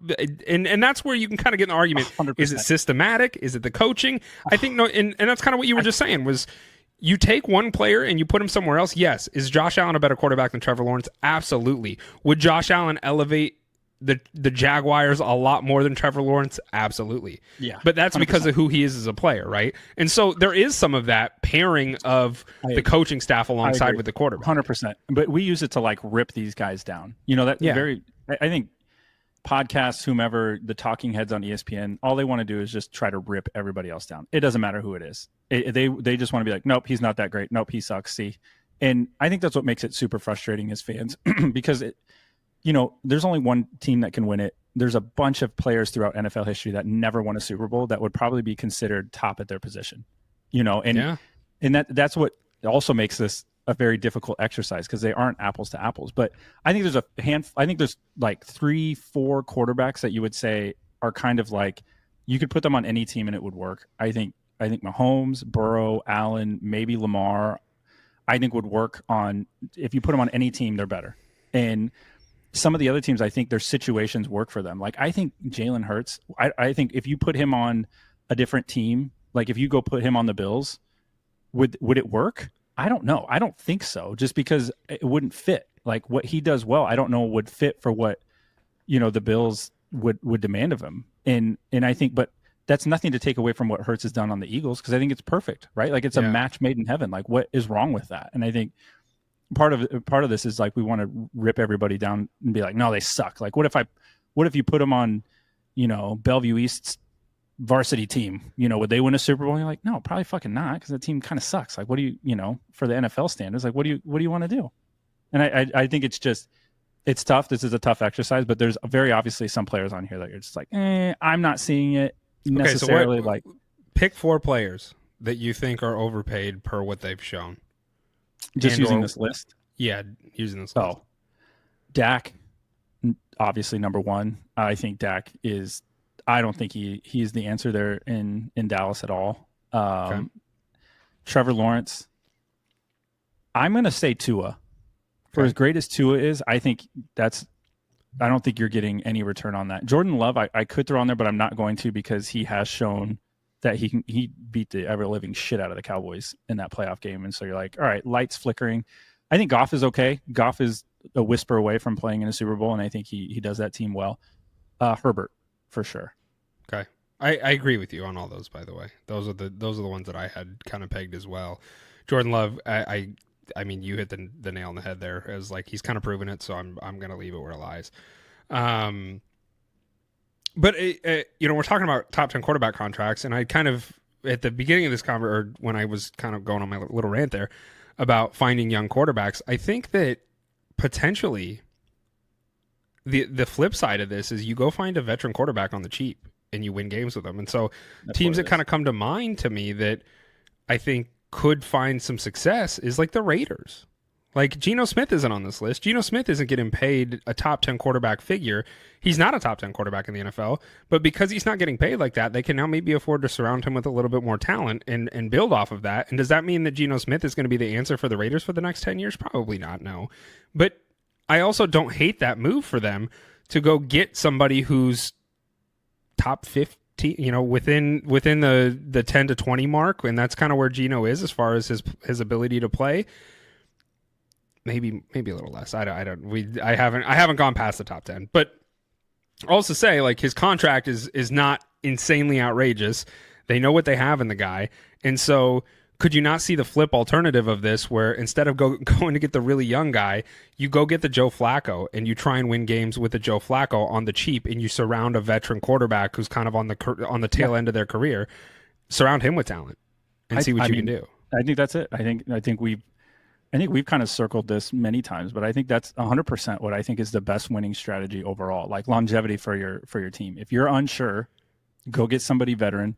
and that's where you can kind of get an argument. 100%. Is it systematic? Is it the coaching? I think no, and that's kind of what you were just saying was, you take one player and you put him somewhere else. Yes. Is Josh Allen a better quarterback than Trevor Lawrence? Absolutely. Would Josh Allen elevate the Jaguars a lot more than Trevor Lawrence? Absolutely. Yeah. But that's 100%. Because of who he is as a player, right? And so there is some of that pairing of the coaching staff alongside with the quarterback. 100%. But we use it to like rip these guys down. I think podcasts, whomever, the talking heads on ESPN, all they want to do is just try to rip everybody else down. It doesn't matter who it is. They just want to be like, nope, he's not that great. Nope, he sucks. See, and I think that's what makes it super frustrating as fans because there's only one team that can win it. There's a bunch of players throughout NFL history that never won a Super Bowl that would probably be considered top at their position. And that's what also makes this a very difficult exercise because they aren't apples to apples. But I think there's like 3-4 quarterbacks that you would say are kind of like you could put them on any team and it would work. I think Mahomes, Burrow, Allen, maybe Lamar, I think would work on if you put them on any team, they're better. And some of the other teams, I think their situations work for them. Like I think Jalen Hurts, I think if you put him on a different team, like if you go put him on the Bills, would it work? I don't know. I don't think so. Just because it wouldn't fit. Like what he does well, I don't know would fit for what the Bills would demand of him. And I think, but that's nothing to take away from what Hurts has done on the Eagles because I think it's perfect, right? Like it's a match made in heaven. Like what is wrong with that? And I think part of this is like we want to rip everybody down and be like, no, they suck. Like what if you put them on, Bellevue East's varsity team, would they win a Super Bowl? And you're like, no, probably fucking not, because the team kind of sucks. Like, what do you, for the NFL standards, like, what do you want to do? And I think it's tough. This is a tough exercise, but there's very obviously some players on here that you're just like, I'm not seeing it necessarily. Okay, so like, pick 4 players that you think are overpaid per what they've shown. Just using this list. Yeah, using this list. Oh, Dak, obviously number 1. I think Dak is. I don't think he's the answer there in Dallas at all. Okay. Trevor Lawrence. I'm going to say Tua. For as great as Tua is, I don't think you're getting any return on that. Jordan Love, I could throw on there, but I'm not going to because he has shown that he beat the ever-living shit out of the Cowboys in that playoff game. And so you're like, all right, lights flickering. I think Goff is okay. Goff is a whisper away from playing in a Super Bowl, and I think he does that team well. Herbert. For sure. Okay. I agree with you on all those, by the way. Those are the ones that I had kind of pegged as well. Jordan Love, I mean, you hit the nail on the head there as like he's kind of proven it, so I'm going to leave it where it lies. But we're talking about top 10 quarterback contracts, and I kind of at the beginning of this or when I was kind of going on my little rant there about finding young quarterbacks, I think that potentially the flip side of this is you go find a veteran quarterback on the cheap and you win games with them. And so teams that kind of come to mind to me that I think could find some success is like the Raiders. Like, Geno Smith isn't on this list. Geno Smith isn't getting paid a top 10 quarterback figure. He's not a top 10 quarterback in the NFL, but because he's not getting paid like that, they can now maybe afford to surround him with a little bit more talent and build off of that. And does that mean that Geno Smith is going to be the answer for the Raiders for the next 10 years? Probably not, no. But I also don't hate that move for them to go get somebody who's top 50, within the 10 to 20 mark, and that's kind of where Geno is as far as his ability to play. Maybe a little less. I haven't gone past the top 10. But I'll also say, like, his contract is not insanely outrageous. They know what they have in the guy. And so could you not see the flip alternative of this, where instead of going to get the really young guy, you go get the Joe Flacco and you try and win games with the Joe Flacco on the cheap, and you surround a veteran quarterback who's kind of on the tail end of their career, surround him with talent and see what you can do. I think that's it. I think we've kind of circled this many times, but I think that's 100% what I think is the best winning strategy overall. Like, longevity for your team. If you're unsure, go get somebody veteran,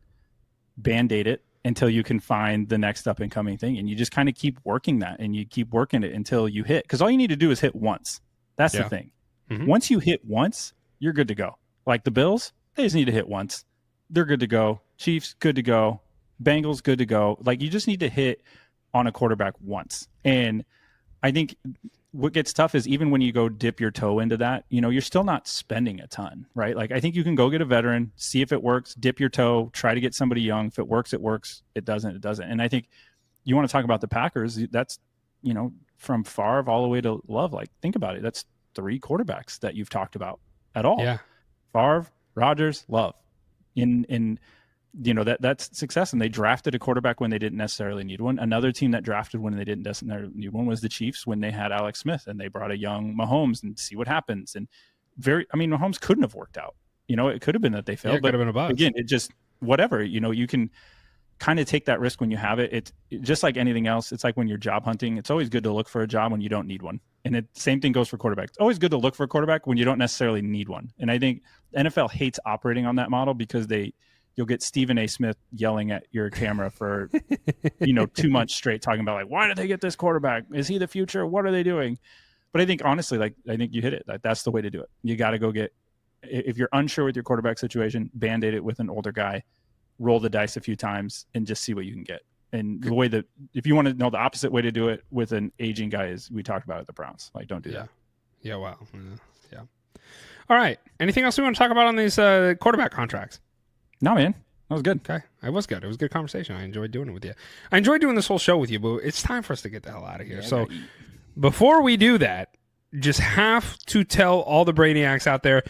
band-aid it until you can find the next up and coming thing, and you just kind of keep working that, and you keep working it until you hit. Because all you need to do is hit once. That's the thing. Mm-hmm. Once you hit once, you're good to go. Like the Bills, they just need to hit once. They're good to go. Chiefs, good to go. Bengals, good to go. Like, you just need to hit on a quarterback once. And I think what gets tough is, even when you go dip your toe into that, you're still not spending a ton, right? Like, I think you can go get a veteran, see if it works, dip your toe, try to get somebody young. If it works, it works. It doesn't, it doesn't. And I think you want to talk about the Packers, that's, from Favre all the way to Love. Like, think about it. That's 3 quarterbacks that you've talked about at all. Yeah. Favre, Rodgers, Love. That's success. And they drafted a quarterback when they didn't necessarily need one. Another team that drafted when they didn't necessarily need one was the Chiefs, when they had Alex Smith and they brought a young Mahomes and see what happens. And Mahomes couldn't have worked out. It could have been that they failed. Yeah, it could have been a bust. Again, it just, whatever, you can kind of take that risk when you have it. It's just like anything else. It's like when you're job hunting. It's always good to look for a job when you don't need one. And same thing goes for quarterbacks. It's always good to look for a quarterback when you don't necessarily need one. And I think NFL hates operating on that model, because you'll get Stephen A. Smith yelling at your camera for 2 months straight, talking about, like, why did they get this quarterback? Is he the future? What are they doing? But I think, honestly, I think you hit it. Like, that's the way to do it. You got to go get, if you're unsure with your quarterback situation, band-aid it with an older guy, roll the dice a few times, and just see what you can get. And the way that, if you want to know the opposite way to do it with an aging guy, is we talked about at the Browns. Like, don't do that. Yeah. Wow. Yeah. All right. Anything else we want to talk about on these quarterback contracts? No, man. That was good. Okay. It was good. It was a good conversation. I enjoyed doing it with you. I enjoyed doing this whole show with you, but it's time for us to get the hell out of here. So before we do that, just have to tell all the Brainiacs out there,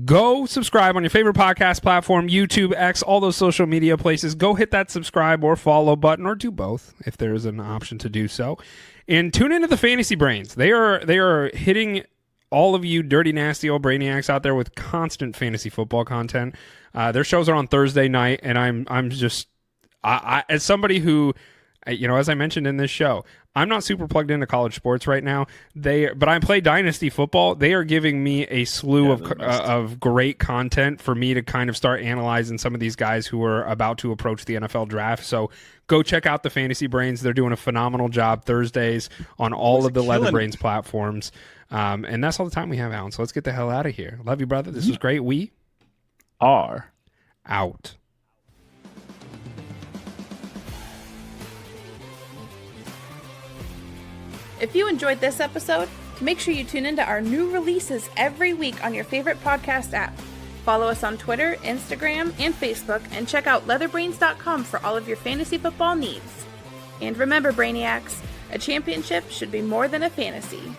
go subscribe on your favorite podcast platform, YouTube, X, all those social media places. Go hit that subscribe or follow button, or do both if there's an option to do so. And tune into the Fantasy Brains. They are hitting all of you dirty, nasty old Brainiacs out there with constant fantasy football content. Their shows are on Thursday night, and I'm just, as somebody who, as I mentioned in this show, I'm not super plugged into college sports right now. But I play Dynasty football. They are giving me a slew of great content for me to kind of start analyzing some of these guys who are about to approach the NFL draft. So go check out the Fantasy Brains. They're doing a phenomenal job Thursdays on all of the LeatherBrainz platforms. And that's all the time we have, Alan. So let's get the hell out of here. Love you, brother. This was great. We are out. If you enjoyed this episode, make sure you tune into our new releases every week on your favorite podcast app. Follow us on Twitter, Instagram, and Facebook, and check out LeatherBrainz.com for all of your fantasy football needs. And remember, Brainiacs, a championship should be more than a fantasy.